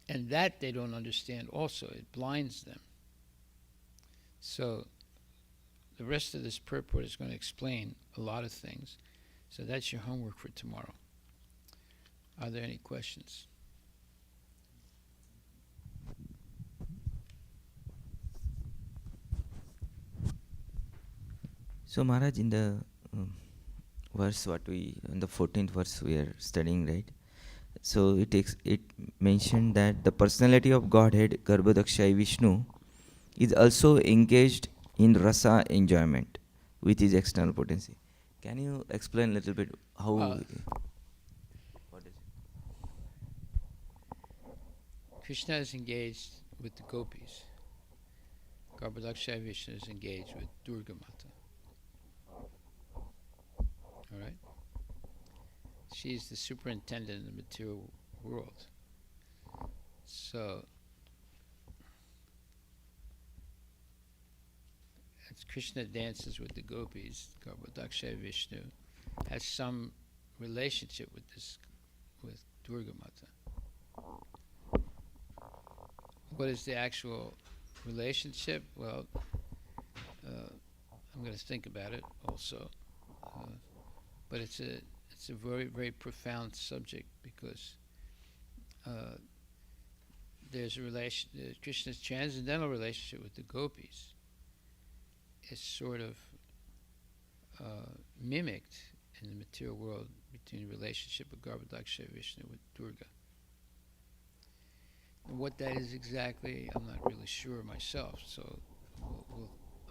And that they don't understand also. It blinds them. So the rest of this purport is going to explain a lot of things. So that's your homework for tomorrow. Are there any questions? So Maharaj, in the verse in the 14th verse we are studying, right? So it mentioned that the personality of Godhead, Garbhodakshayi Vishnu, is also engaged in rasa enjoyment with his external potency. Can you explain a little bit how? What is it? Krishna is engaged with the gopis. Garbhodakshayi Vishnu is engaged with Durga Mata. All right? She's the superintendent of the material world. So, as Krishna dances with the gopis, Garbhodakshayi Vishnu has some relationship with Durga Mata. What is the actual relationship? Well, I'm going to think about it also. But it's a very, very profound subject because there's a relation. Krishna's transcendental relationship with the gopis is sort of mimicked in the material world between the relationship of Garbhodakshayi Vishnu with Durga. And what that is exactly, I'm not really sure myself. So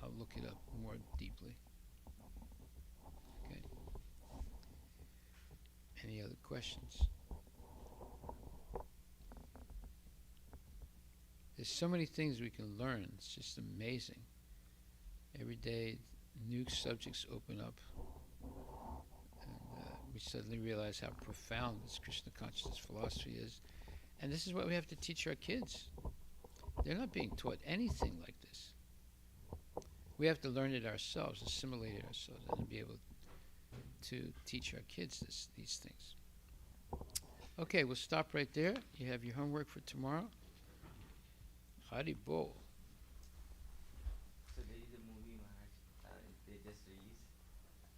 I'll look it up more deeply. Okay. Any other questions? There's so many things we can learn. It's just amazing. Every day, new subjects open up, and we suddenly realize how profound this Krishna consciousness philosophy is. And this is what we have to teach our kids. They're not being taught anything like this. We have to learn it ourselves, assimilate it ourselves, and be able to teach our kids these things. Okay, we'll stop right there. You have your homework for tomorrow. Hari Bol. So there is a movie, Maharaj, they just released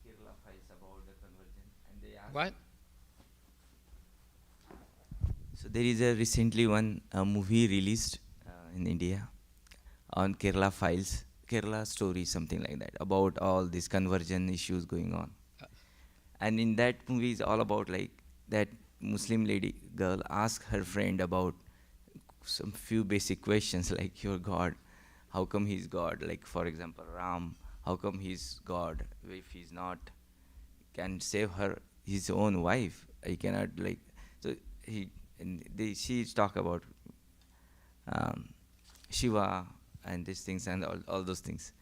Kerala Files about the conversion, and they asked. What? So there is a recently one movie released in India on Kerala Files, Kerala Story, something like that, about all these conversion issues going on. And in that movie is all about like that Muslim lady girl asked her friend about some few basic questions like your God, how come he's God? Like for example, Ram, how come he's God if he's not can save her his own wife? He cannot like so she talk about Shiva and these things and all those things.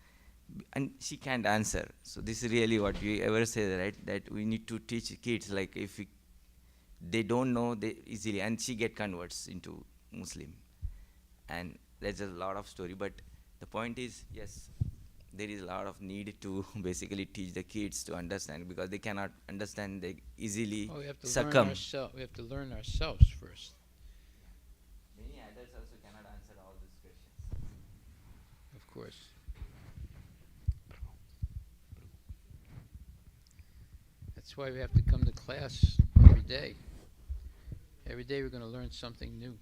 And she can't answer. So this is really what we ever say, right? That we need to teach kids, like if they don't know, they easily, and she get converts into Muslim. And there's a lot of story, but the point is, yes, there is a lot of need to basically teach the kids to understand, because they cannot understand, they easily We have to succumb. we have to learn ourselves first. Many adults also cannot answer all these questions. Of course. That's why we have to come to class every day. Every day we're going to learn something new.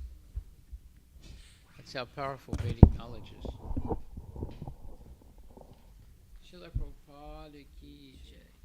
That's how powerful Vedic knowledge is. Srila Prabhupada ki jai.